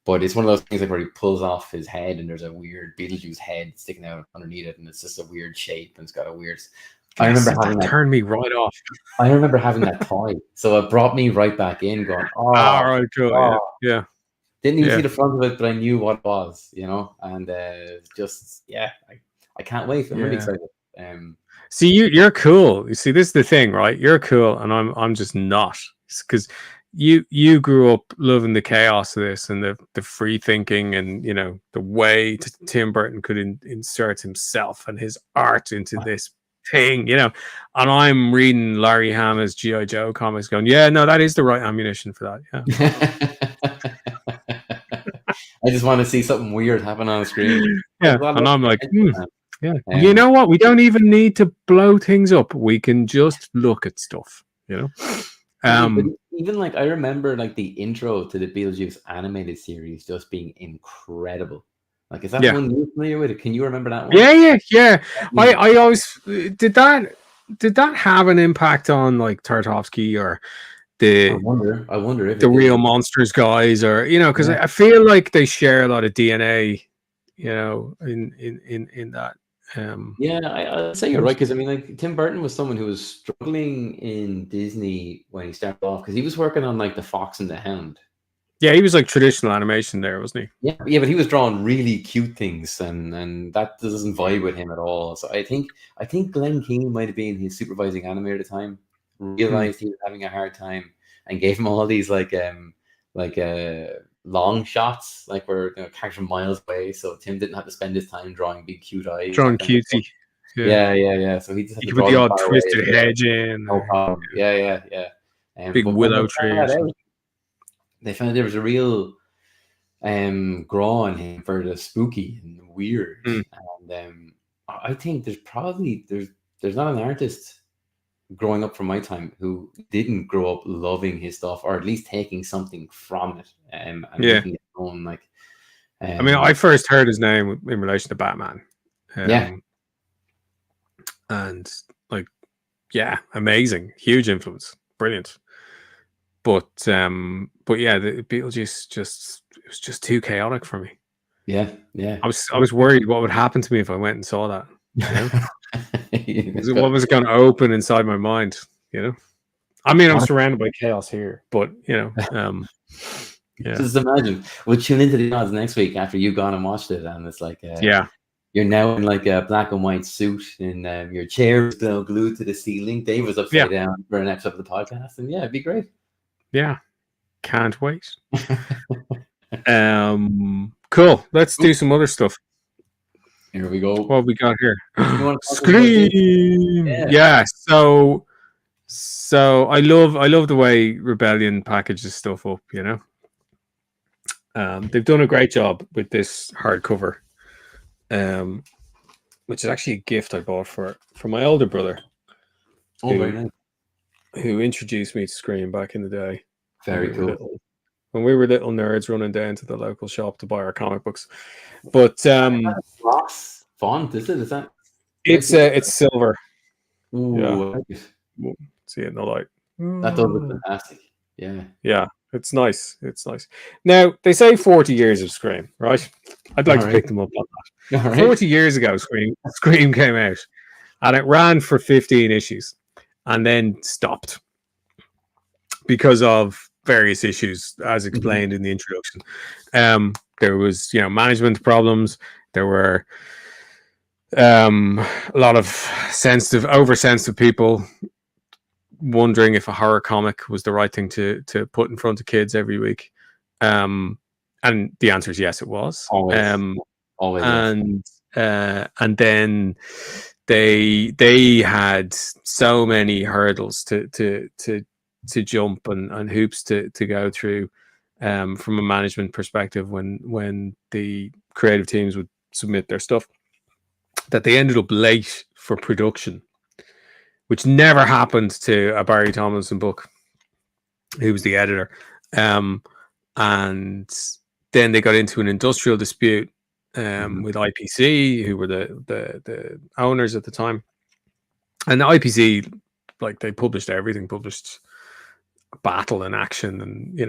But it's one of those things, like, where he pulls off his head and there's a weird Beetlejuice head sticking out underneath it, and it's just a weird shape and it's got a weird. I remember having that turned me right off. I remember having that toy, so it brought me right back in, going, "Oh, right, cool, yeah." Didn't even see the front of it, but I knew what it was, you know. And I can't wait. I'm really excited. See, you're cool. You see, this is the thing, right? You're cool, and I'm just not, because you grew up loving the chaos of this and the free thinking, and, you know, the way Tim Burton could insert himself and his art into this thing, you know. And I'm reading Larry Hama's G.I. Joe comics, going, yeah, no, that is the right ammunition for that. Yeah. I just want to see something weird happen on the screen. Yeah, and I'm like, yeah. You know what? We don't even need to blow things up. We can just look at stuff, you know. But even, like, I remember, like, the intro to the Beetlejuice animated series just being incredible. Like, is that one you're familiar with? Can you remember that one? Yeah. I always did that have an impact on, like, Tartovsky or the I wonder if the Real Monsters guys, or, you know, because I feel like they share a lot of DNA, you know, in that. I'd say you're right, because I mean, like, Tim Burton was someone who was struggling in Disney when he started off, because he was working on, like, The Fox and the Hound. Yeah, he was like traditional animation there, wasn't he? Yeah, but he was drawing really cute things, and that doesn't vibe with him at all. So I think Glenn Keane might have been his supervising animator at the time, realized he was having a hard time, and gave him all these long shots, like, where, you know, character miles away, so Tim didn't have to spend his time drawing big cute eyes, drawing cutesy. Yeah. So he just had to put the odd twisted hedge in. No problem. Yeah. Big willow tree. They found there was a real grow on him for the spooky and the weird, and I think there's not an artist growing up from my time who didn't grow up loving his stuff, or at least taking something from it and making it own. Like, I mean, I first heard his name in relation to Batman. And, like, yeah, amazing, huge influence, brilliant. But yeah, the Beetlejuice it was just too chaotic for me. Yeah, yeah. I was worried what would happen to me if I went and saw that. You know, It's what got- was going to open inside my mind? You know, I mean, I'm What- surrounded by chaos here, but yeah. Just imagine we'll tune into the odds next week after you've gone and watched it, and it's like Yeah. you're now in like a black and white suit, and your chair is glued to the ceiling. Dave was upside down for an episode of the podcast, and yeah, it'd be great. Yeah, can't wait. Cool. Let's do some other stuff. Here we go. What have we got here? Scream. Yeah. So I love the way Rebellion packages stuff up. You know, they've done a great job with this hardcover, which is actually a gift I bought for my older brother. Oh, very nice. Who introduced me to Scream back in the day. Very cool. When we were little nerds running down to the local shop to buy our comic books. But gloss font, is it? Is that? It's silver. Ooh, yeah. See it in the light. That does look fantastic. Yeah. Yeah, it's nice. It's nice. Now, they say 40 years of Scream, right? I'd like to pick them up on that. 40 years ago, Scream came out, and it ran for 15 issues and then stopped because of various issues, as explained in the introduction. There was, management problems. There were a lot of oversensitive people wondering if a horror comic was the right thing to put in front of kids every week. And the answer is yes, it was. Always. And then they had so many hurdles to jump and hoops to go through from a management perspective when the creative teams would submit their stuff, that they ended up late for production, which never happened to a Barry Tomlinson book, who was the editor. And then they got into an industrial dispute with IPC, who were the owners at the time. And the IPC, like, they published everything, published Battle and Action and,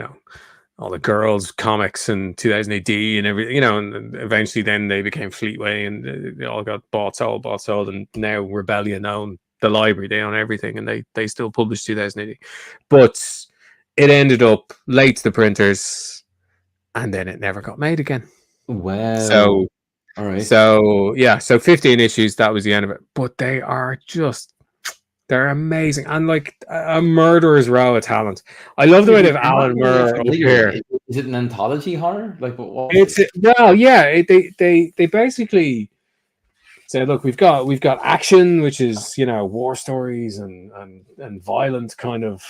all the girls comics and 2000 AD and everything, and eventually then they became Fleetway and they all got bought, sold. And now Rebellion own the library, they own everything, and they still publish 2000 AD. But it ended up late to the printers, and then it never got made again. Wow. So, all right. So 15 issues, that was the end of it. But they're amazing, and like a murderer's row of talent. I love the way they've Alan Moore up here. Is it an anthology horror? Like what? They basically say, look, we've got action, which is war stories and violent kind of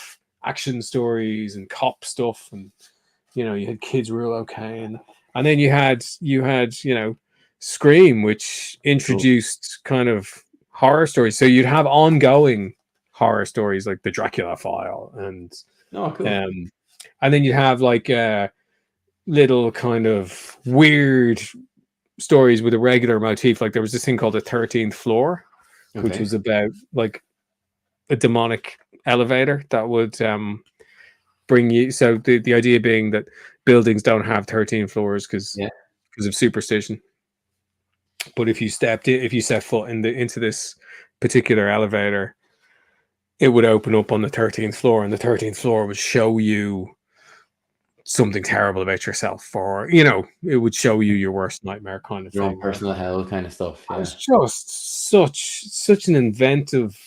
action stories and cop stuff, and you had Kids Rule OK, and then you had Scream, which introduced kind of horror stories. So you'd have ongoing horror stories like the Dracula File and and then you'd have like little kind of weird stories with a regular motif. Like there was this thing called the 13th Floor, which was about like a demonic elevator that would bring you. So the idea being that buildings don't have 13 floors because of superstition. But if you set foot into this particular elevator, it would open up on the 13th floor, and the 13th floor would show you something terrible about yourself, or it would show you your worst nightmare kind of your thing, own personal hell kind of stuff. Yeah. It's just such an inventive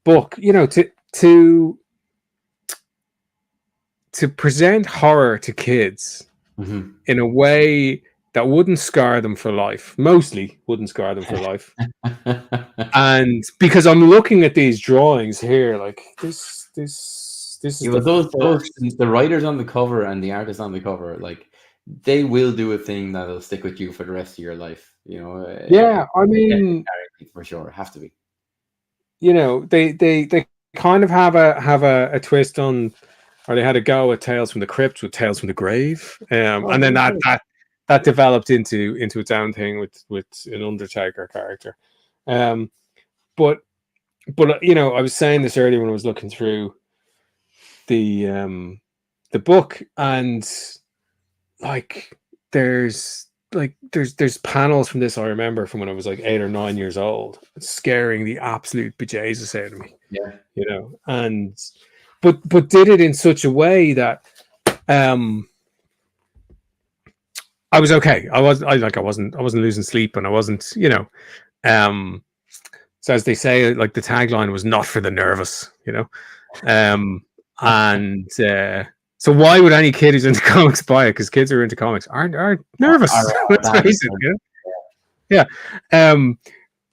book, to present horror to kids in a way that wouldn't scar them for life. Mostly wouldn't scar them for life. And because I'm looking at these drawings here, like this is the writers on the cover and the artists on the cover, like they will do a thing that'll stick with you for the rest of your life. I mean, for sure, have to be. They kind of have a twist on, or they had a go at Tales from the Crypt with Tales from the Grave, and then that developed into its own thing with an Undertaker character. But I was saying this earlier when I was looking through the book, and there's panels from this I remember from when I was like 8 or 9 years old, scaring the absolute bejesus out of me. Yeah. And but did it in such a way that I was okay. I wasn't losing sleep, and I wasn't, so as they say, like the tagline was not for the nervous, and so why would any kid who's into comics buy it? Because kids who are into comics aren't nervous. Let's face it. Yeah.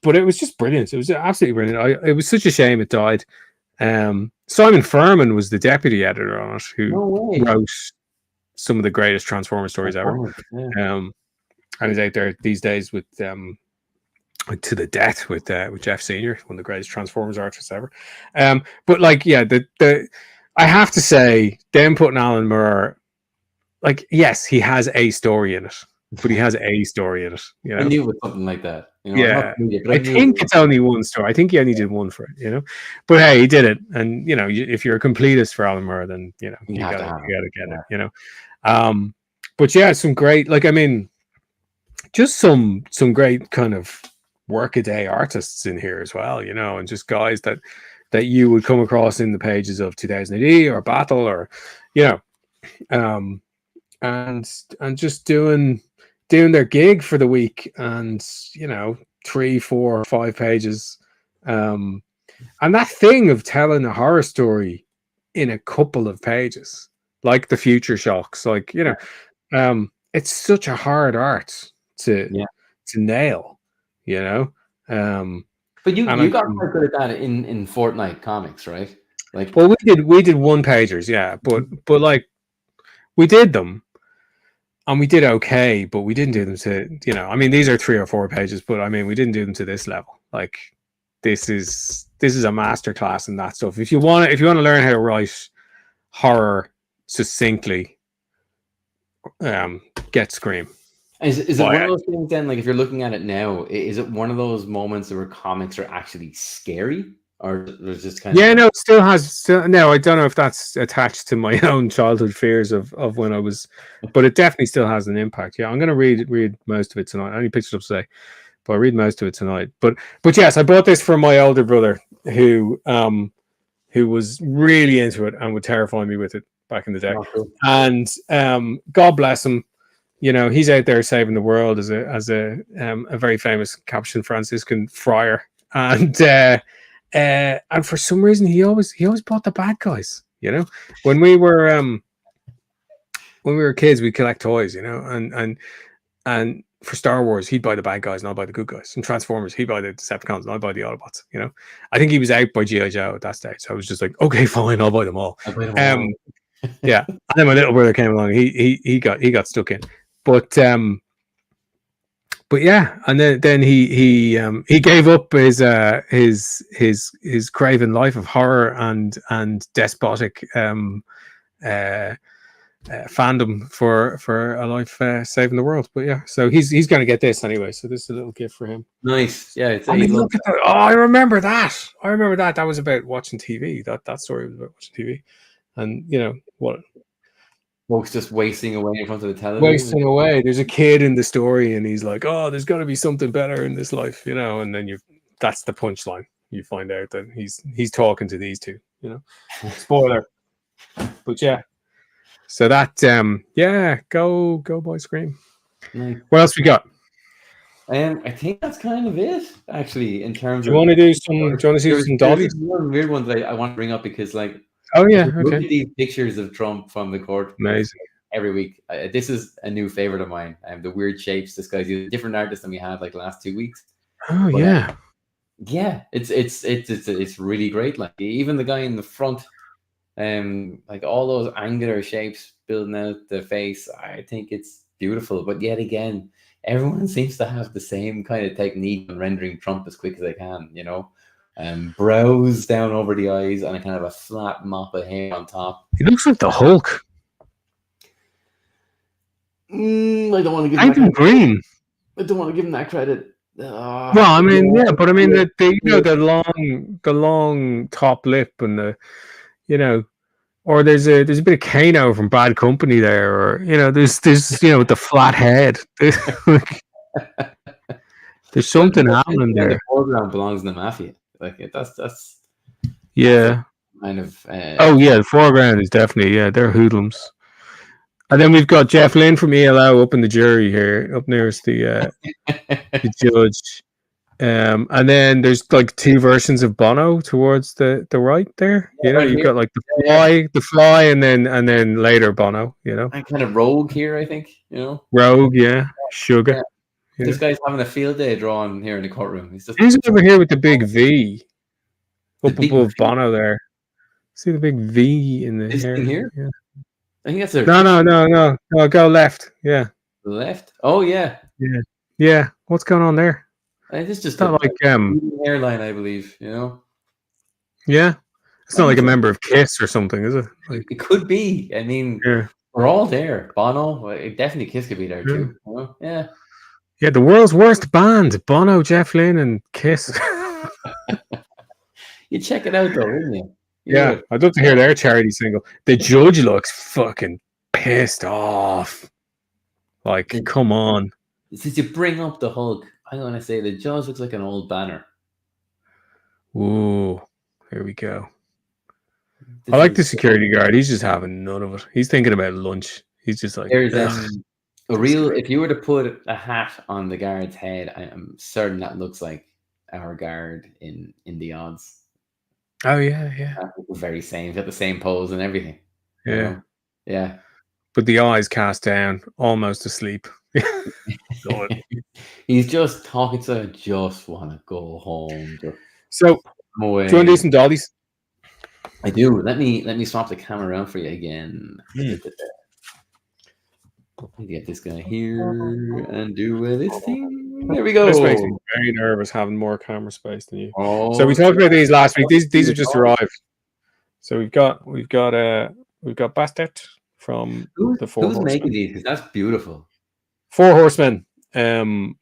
But it was just brilliant. It was absolutely brilliant. It was such a shame it died. Simon Furman was the deputy editor on it, who wrote some of the greatest Transformers stories ever. And he's out there these days with To the Death with Jeff Senior, one of the greatest Transformers artists ever. But I have to say, them putting Alan Moore, yes, he has a story in it, but he has a story in it. I knew it was something like that. Yeah, I think it's only one story. I think he only did one for it. But hey, he did it, and if you're a completist for Alan Moore, then you gotta get it. But yeah, some great, just some great kind of workaday artists in here as well, and just guys that you would come across in the pages of 2000 AD or Battle, or and just doing their gig for the week, and 3, 4, 5 pages, and that thing of telling a horror story in a couple of pages, like the Future Shocks, it's such a hard art to nail, But you got quite good at that in Fortnite comics, right? Well, we did one pagers, yeah, but we did them, and we did okay, but we didn't do them to, these are 3 or 4 pages, but we didn't do them to this level. This is a masterclass in that stuff. If you want to learn how to write horror succinctly, get Scream. Is it one of those things then, if you're looking at it now, is it one of those moments where comics are actually scary? Or there's just kind of... no, it still has. No, I don't know if that's attached to my own childhood fears of when I was, but it definitely still has an impact. Yeah, I'm going to read most of it tonight. I only picked it up today, but I read most of it tonight. But yes, I bought this from my older brother who was really into it and would terrify me with it back in the day. Oh, cool. And God bless him. He's out there saving the world as a very famous Capuchin Franciscan friar, and for some reason he always bought the bad guys. When we were kids, we'd collect toys, and for Star Wars he'd buy the bad guys and I'd buy the good guys. And Transformers, he'd buy the Decepticons and I'd buy the Autobots. I think he was out by G.I. Joe at that stage, so I was just like, okay, fine, I'll buy them all. Yeah, and then my little brother came along. He got stuck in, but yeah, and then he gave up his craven life of horror and despotic fandom for a life saving the world. But yeah, so he's going to get this anyway. So this is a little gift for him. Nice, yeah. Look at that. Oh, I remember that. That was about watching TV. That story was about watching TV, and what. Folks just wasting away in front of the television. Wasting away. There's a kid in the story, and he's like, "Oh, there's got to be something better in this life," and then that's the punchline. You find out that he's talking to these two. Spoiler. But yeah. So that go buy Scream. Nice. What else we got? I think that's kind of it, actually. In terms, do you want to do some dollies? One weird one that I want to bring up because oh yeah, okay. Look at these pictures of Trump from the court. Amazing. Every week. This is a new favorite of mine. The weird shapes. This guy's a different artist than we had the last 2 weeks. Oh, but, yeah. Yeah, it's really great. Even the guy in the front, all those angular shapes building out the face. I think it's beautiful. But yet again, everyone seems to have the same kind of technique on rendering Trump as quick as they can. Brows down over the eyes and a kind of a flat mop of hair on top. He looks like the Hulk. I don't want to give him green. I don't want to give him that credit. Well, the long top lip and the or there's a bit of Kano from Bad Company there, or there's with the flat head. There's something happening in there. the foreground belongs in the mafia. Like that's Yeah. kind of. Oh yeah, the foreground is definitely they're hoodlums. And then we've got Jeff Lynne from ELO up in the jury here, up nearest the judge. And then there's like two versions of Bono towards the right there. Right You've here. got like the fly, and then later Bono. And kind of Rogue here, I think. Rogue, Sugar. Yeah. This guy's having a field day drawing here in the courtroom. He's over here with the big V up big above V? Bono there. See the big V in the hair? Thing here? Yeah. I think that's a No. Go left. Yeah. Left. Oh yeah. Yeah. What's going on there? It's just not like hairline, I believe. Yeah. It's not like a member of Kiss or something, is it? Like, it could be. I mean, we're all there. Bono, definitely Kiss could be there too. Yeah. Yeah, the world's worst band: Bono, Jeff Lynne, and Kiss. You check it out though, wouldn't you? Yeah, I'd love to hear their charity single. The judge looks fucking pissed off. Like, come on. Since you bring up the Hulk, I'm going to say the judge looks like an old banner. Ooh, here we go. I like the security guard. He's just having none of it. He's thinking about lunch. He's just like, there's a real. If you were to put a hat on the guard's head, I am certain that looks like our guard in the odds. Oh yeah. The very same. He's got the same pose and everything. Yeah. Yeah. But the eyes cast down, almost asleep. He's just talking to. I just want to go home. So, do you want to do some dollies? I do. Let me swap the camera around for you again. Get this guy here and do this thing. There we go. This makes me very nervous having more camera space than you. Oh, so we talked about these last week. These have just arrived. So we've got Bastet from the Four Horsemen. Who's making these? Because that's beautiful. Four Horsemen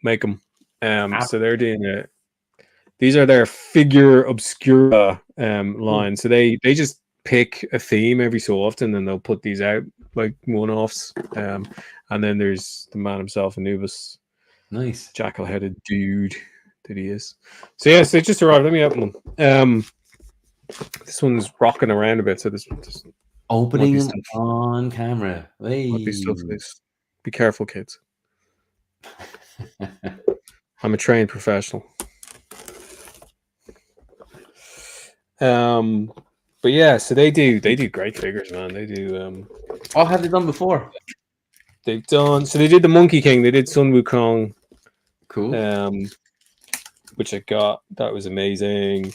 make them. So they're doing these are their figure obscura line. So they just pick a theme every so often, and they'll put these out like one-offs. And then there's the man himself, Anubis. Nice. Jackal-headed dude that he is. So yes, they just arrived. Let me open them. This one's rocking around a bit, so this opening them on camera. Be careful, kids. I'm a trained professional. But yeah, so they do great figures, man. They do. What have they done before? They did the Monkey King. They did Sun Wukong. Cool. Which I got. That was amazing.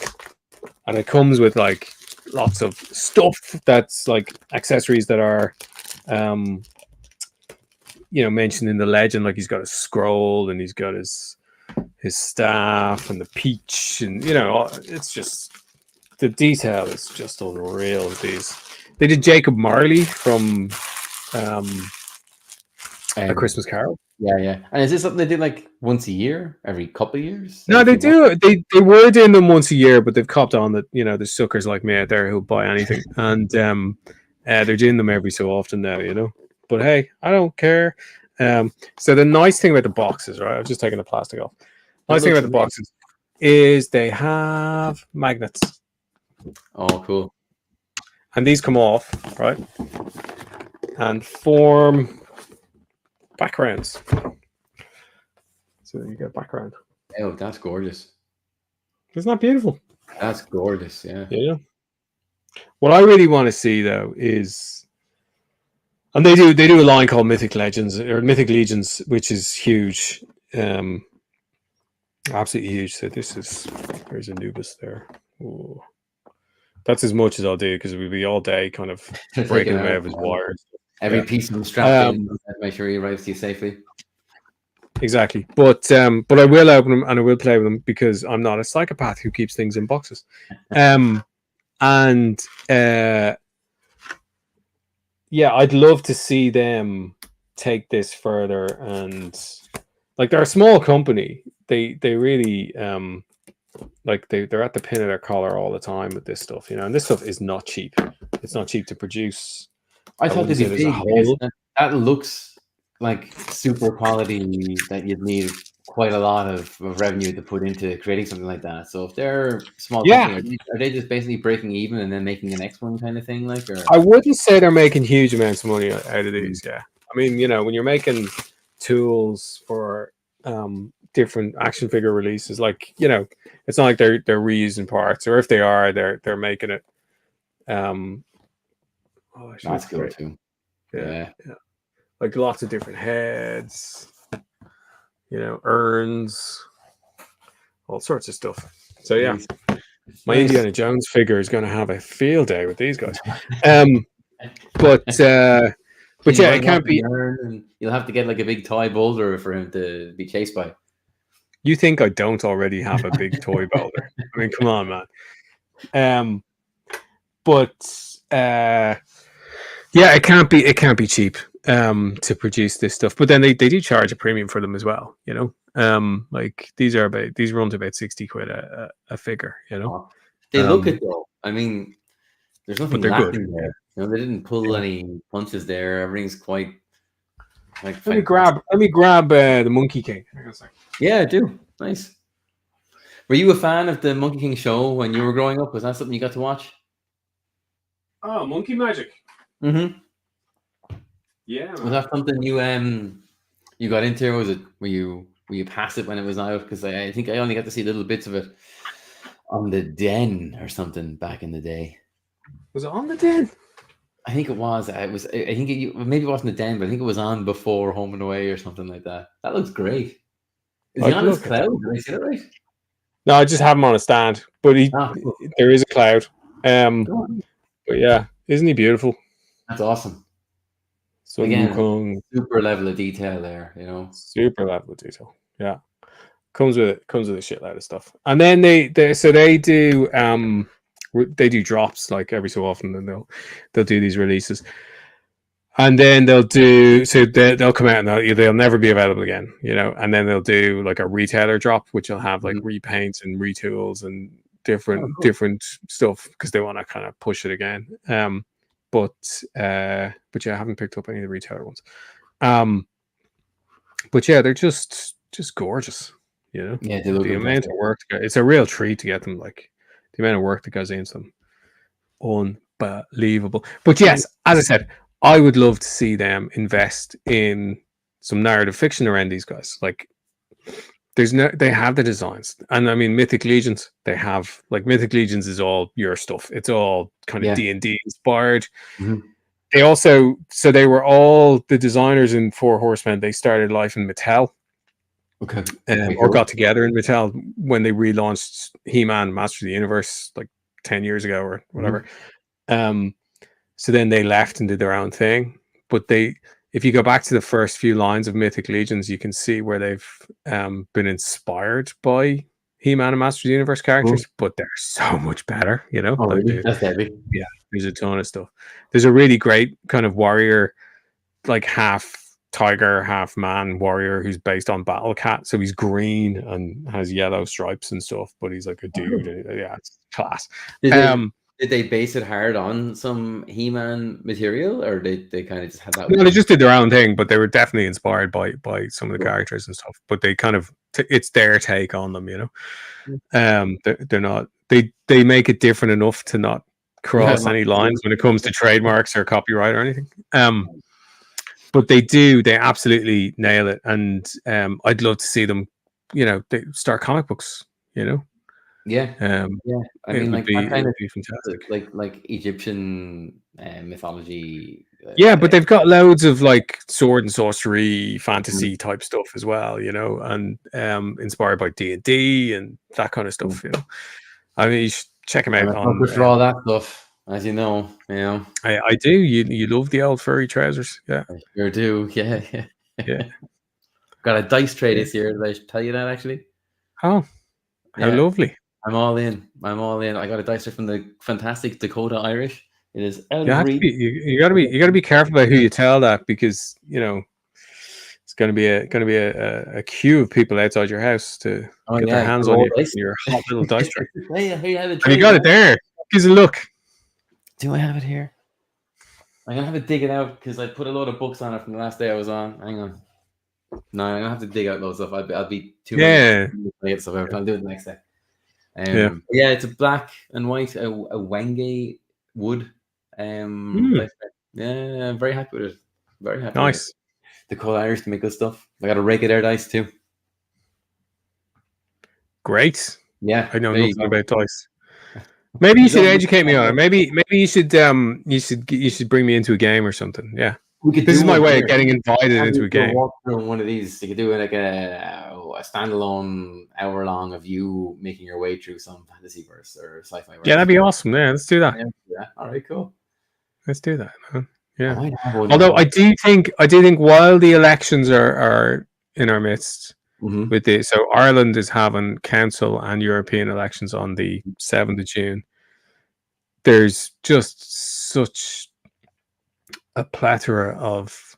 And it comes with like lots of stuff that's like accessories that are, mentioned in the legend. Like he's got a scroll and he's got his staff and the peach, and it's just. The detail is just unreal with these. They did Jacob Marley from A Christmas Carol. Yeah. And is this something they do like once a year, every couple of years? No, they do. They were doing them once a year, but they've copped on that, there's suckers like me out there who'll buy anything. And they're doing them every so often now, But hey, I don't care. So the nice thing about the boxes, right? I've just taken the plastic off. Nice thing about the boxes is they have magnets. Oh, cool. And these come off, right? And form backgrounds. So you get background. Oh, that's gorgeous. Isn't that beautiful? That's gorgeous, yeah. Yeah. What I really want to see though is, and they do a line called Mythic Legends or Mythic Legions, which is huge. Absolutely huge. So there's Anubis there. Ooh. That's as much as I'll do because we'll be all day kind of breaking him out of his wires. Every piece of him strapped in, make sure he arrives to you safely. Exactly, but I will open them and I will play with them because I'm not a psychopath who keeps things in boxes. I'd love to see them take this further, and like they're a small company. They really they're at the pin of their collar all the time with this stuff, and this stuff is not cheap. not cheap to produce. I thought they'd wouldn't be say there's a big because whole. that looks like super quality that you'd need quite a lot of revenue to put into creating something like that. So if they're a small Yeah, company, are they just basically breaking even and then making the next one kind of thing? Like, or I wouldn't say they're making huge amounts of money out of Mm. these. Yeah, I mean, when you're making tools for different action figure releases, like it's not like they're reusing parts, or if they are, they're making it. She that's looks cool great. too. Yeah, like lots of different heads, urns, all sorts of stuff. So yeah, Nice. my Nice. Indiana Jones figure is going to have a field day with these guys. But yeah, it can't be. And you'll have to get like a big toy boulder for him to be chased by. You think I don't already have a big toy boulder? I mean, come on, man. But yeah, it can't be cheap to produce this stuff. But then they do charge a premium for them as well. Like these run to about 60 quid a figure. They look it though. I mean, there's nothing they're lacking good. there. They didn't pull any punches there. Everything's quite like. Let me grab the Monkey King. Yeah, I do. Nice. Were you a fan of the Monkey King show when you were growing up? Was that something you got to watch? Oh, Monkey Magic. Mm-hmm. Yeah. Was that something you got into? Or was it were you past it when it was out? Because I think I only got to see little bits of it on the Den or something back in the day. Was it on the Den? I think it was. I think maybe it wasn't the Den, but I think it was on before Home and Away or something like that. That looks great. Is he on his cloud? Did I say that right? No, I just have him on a stand, but Cool. there is a cloud. But yeah, isn't he beautiful? That's awesome. Sun Wukong, super level of detail there, Super level of detail. Yeah, comes with a shitload of stuff. And then they do drops like every so often, and they'll do these releases. And then they'll come out and they'll never be available again, and then they'll do like a retailer drop, which will have like repaints and retools and different stuff because they want to kind of push it again. But yeah, I haven't picked up any of the retailer ones. But yeah, they're just gorgeous, Yeah, they look the amount of work. It's a real treat to get them. Like the amount of work that goes into them, unbelievable. But yes, as I said, I would love to see them invest in some narrative fiction around these guys. Like, they have the designs, and I mean, Mythic Legions. They have Mythic Legions is all your stuff. It's all kind of D&D inspired. Mm-hmm. They were all the designers in Four Horsemen. They started life in Mattel, okay, or got together in Mattel when they relaunched He-Man, Master of the Universe, like 10 years ago or whatever. Mm-hmm. So then they left and did their own thing. But if you go back to the first few lines of Mythic Legions, you can see where they've been inspired by He-Man and Master of the Universe characters, but they're so much better, Oh, really? That's heavy. Yeah, there's a ton of stuff. There's a really great kind of warrior, like half tiger, half man warrior who's based on Battle Cat. So he's green and has yellow stripes and stuff, but he's like a dude. And, yeah, it's class. Did they base it hard on some He-Man material, or they kind of just had that? No, they just did their own thing, but they were definitely inspired by some of the characters and stuff. But they kind of it's their take on them, They're not. They make it different enough to not cross any lines when it comes to trademarks or copyright or anything. But they absolutely nail it, and I'd love to see them, they start comic books, Yeah. I mean, like that kind of fantastic, like Egyptian mythology. Yeah, but they've got loads of like sword and sorcery, fantasy type stuff as well, and inspired by D&D and that kind of stuff. I mean, you should check them out on for all that stuff, as you know. I do. You love the old furry trousers, yeah. I sure do. Yeah. Got a dice tray this year. Did I tell you that actually? Oh, how lovely! I'm all in. I got a dice tray from the fantastic Dakota Irish. It is. You got to be careful about who you tell that, because it's going to be a queue of people outside your house to get their hands on your hot little dice tray. Hey, and you got it there. Gives a look. Do I have it here? I'm gonna have to dig it out because I put a load of books on it from the last day I was on. Hang on. No, I'm gonna have to dig out loads of stuff. I'll be too Yeah. late stuff out. I'll do it the next day. Yeah. Yeah, it's a black and white, a Wenge wood. Yeah, I'm very happy with it. Very happy with it. Nice. The coal Irish to make good stuff. I got a rake of their dice too. Great. Yeah, I know there you nothing go. about dice. Maybe you should don't- educate me on it. Maybe you should bring me into a game or something. Yeah. We could This do is my one way here. of getting invited Have into you a do a game. walkthrough on one of these. You could do like a standalone hour long of you making your way through some fantasy verse or sci-fi verse. Yeah, that'd be awesome. Yeah, let's do that. Yeah. All right, cool. Let's do that. Huh? Yeah. I might have one Although now. I do think while the elections are in our midst, Mhm. with the so Ireland is having council and European elections on the 7th of June. There's just such a plethora of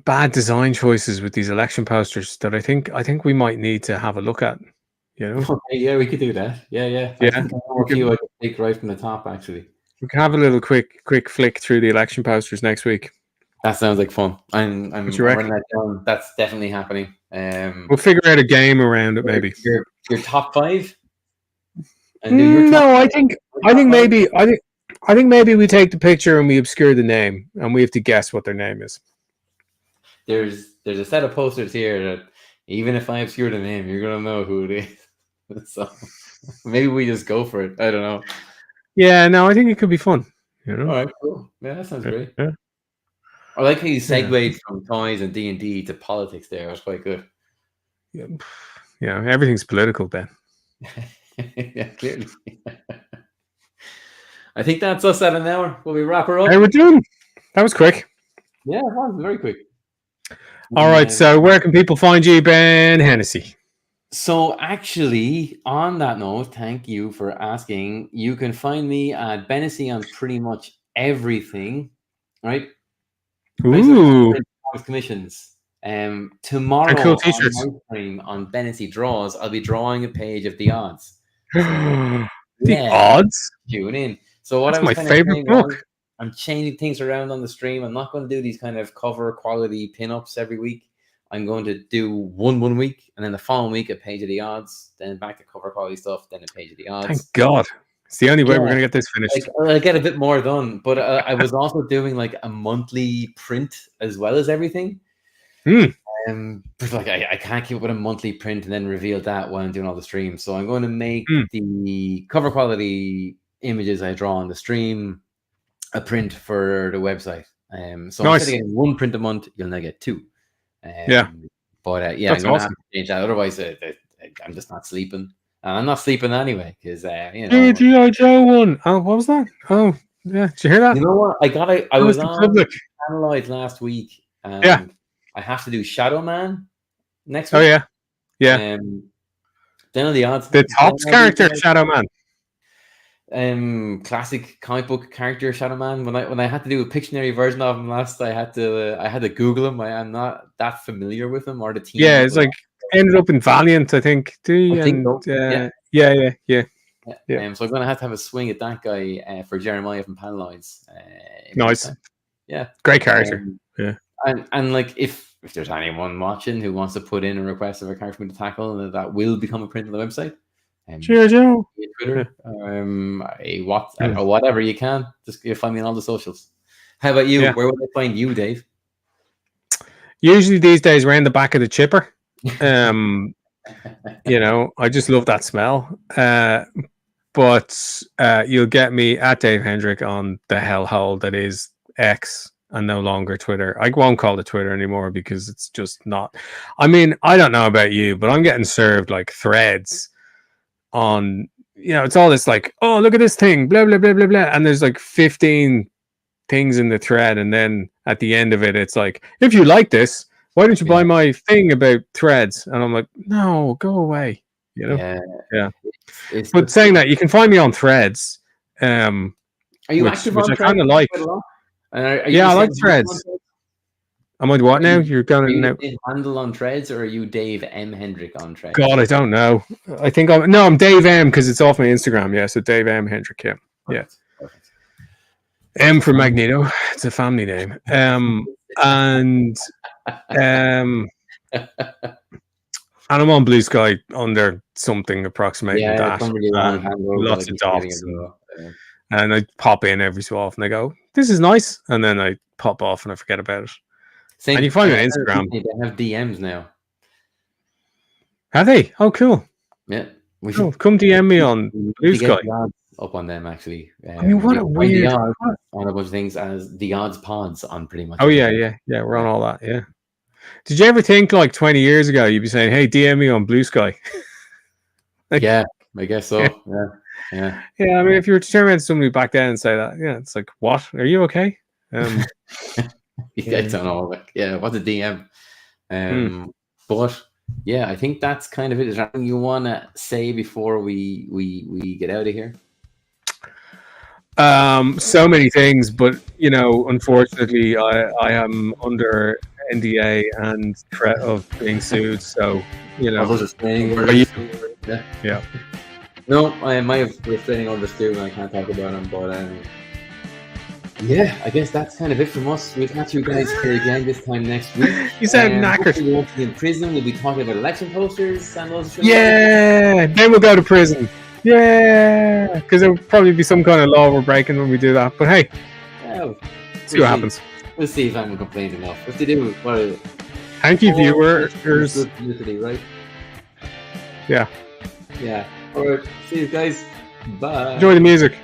bad design choices with these election posters that I think we might need to have a look at. You know? Okay, yeah, we could do that. Yeah. Yeah. I think I know a few I could take right from the top actually. We can have a little quick flick through the election posters next week. That sounds like fun. I'm What you reckon? running that down. That's definitely happening. We'll figure out a game around it, maybe. Your top 5. And do your top No, I think maybe we take the picture and we obscure the name, and we have to guess what their name is. There's a set of posters here that even if I obscure the name, you're gonna know who it is. So maybe we just go for it. I don't know. Yeah, no, I think it could be fun. You know? All right, cool. Yeah, that sounds great. Yeah. I like how you segued from toys and D&D to politics there. It was quite good. Yeah, everything's political, Ben. Yeah, clearly. I think that's us at an hour. Will we wrap her up? Hey, we're doing. That was quick. Yeah, it was very quick. All right, so where can people find you, Ben Hennessy? So actually, on that note, thank you for asking. You can find me at Bennessy on pretty much everything, right? Ooh. Commissions. Tomorrow And cool on t-shirts. my stream on Bennessy Draws, I'll be drawing a page of the odds. The odds? Tune in. So what That's I was my kind favorite of book. I'm changing things around on the stream. I'm not going to do these kind of cover quality pin-ups every week. I'm going to do one week, and then the following week a page of the odds, then back to cover quality stuff, then a page of the odds. Thank God. It's the only way we're going to get this finished. I'll get a bit more done, but I was also doing like a monthly print as well as everything. But like I can't keep up with a monthly print and then reveal that while I'm doing all the streams. So I'm going to make the cover quality images I draw on the stream a print for the website. So nice. Instead of getting one print a month, you'll now get 2. Yeah. But yeah, that's I'm going awesome. to have to change that. Otherwise, I'm just not sleeping. And I'm not sleeping anyway because G.I. Joe one. Oh, what was that? Oh, yeah. Did you hear that? You know what? I was on Analyze last week. Yeah. I have to do Shadow Man next week. Oh yeah. Yeah. Then on the odds. The Topps character, Shadow Man. Classic comic book character Shadow Man. When I had to do a Pictionary version of him last, I had to Google him. I'm not that familiar with him or the team. Yeah, it's like ended up in Valiant, I think. Yeah. So I'm gonna have to have a swing at that guy for Jeremiah from Panelides. Nice. Yeah. Great character. Yeah. And like if there's anyone watching who wants to put in a request of a character for me to tackle, that will become a print on the website. G.I. Joe. Twitter, or whatever you can. Just find me on all the socials. How about you? Yeah. Where would I find you, Dave? Usually these days around the back of the chipper. You know, I just love that smell. But you'll get me at Dave Hendrick on the hellhole that is X and no longer Twitter. I won't call it Twitter anymore because it's just not. I mean, I don't know about you, but I'm getting served like threads on, you know, it's all this like, oh, look at this thing, blah, blah, blah, blah, blah. And there's like 15 things in the thread. And then at the end of it, it's like, if you like this, why don't you buy my thing about threads? And I'm like, no, go away. You know? Yeah. But saying that, you can find me on threads. Are you active on Threads? I kind of like. I like threads. Am I what now? You're going to now. Handle on Threads, or are you Dave M Hendrick on Threads? God, I don't know. I think I'm Dave M because it's off my Instagram. Yeah, so Dave M Hendrick. Yeah. Perfect. M for Magneto. It's a family name. And I'm on Blue Sky under something approximating Yeah, that. somebody long handover, Lots like of you said, dots. as well. Yeah. And I pop in every so often. I go, this is nice. And then I pop off and I forget about it. Same. And you find me on Instagram. They have DMs now. Have they? Oh, cool. Yeah. We should come DM me on Blue Sky. Get the odds up on them, actually. I mean, what a weird... on a bunch of things as the odds pods on pretty much. Oh, yeah. We're on all that, yeah. Did you ever think, like, 20 years ago, you'd be saying, hey, DM me on Blue Sky? Like, yeah, I guess so. Yeah. I mean, if you were to turn around to somebody back then and say that, yeah, it's like, what? Are you okay? I don't know. Like, yeah, what's a DM? But yeah, I think that's kind of it. Is there anything you want to say before we get out of here? So many things, but unfortunately, I am under NDA and threat of being sued. So those restraining orders. Yeah. No, I might have restraining orders too, and I can't talk about them. But yeah, I guess that's kind of it from us. We'll catch you guys here again this time next week. You sound knackered. We won't be in prison. We'll be talking about election posters and those. Yeah, then we'll go to prison. Yeah, because there will probably be some kind of law we're breaking when we do that. But hey, see what happens. We'll see if anyone complains enough. If they do, well, thank you, viewers. Good publicity, right? Yeah. All right. See you guys. Bye. Enjoy the music.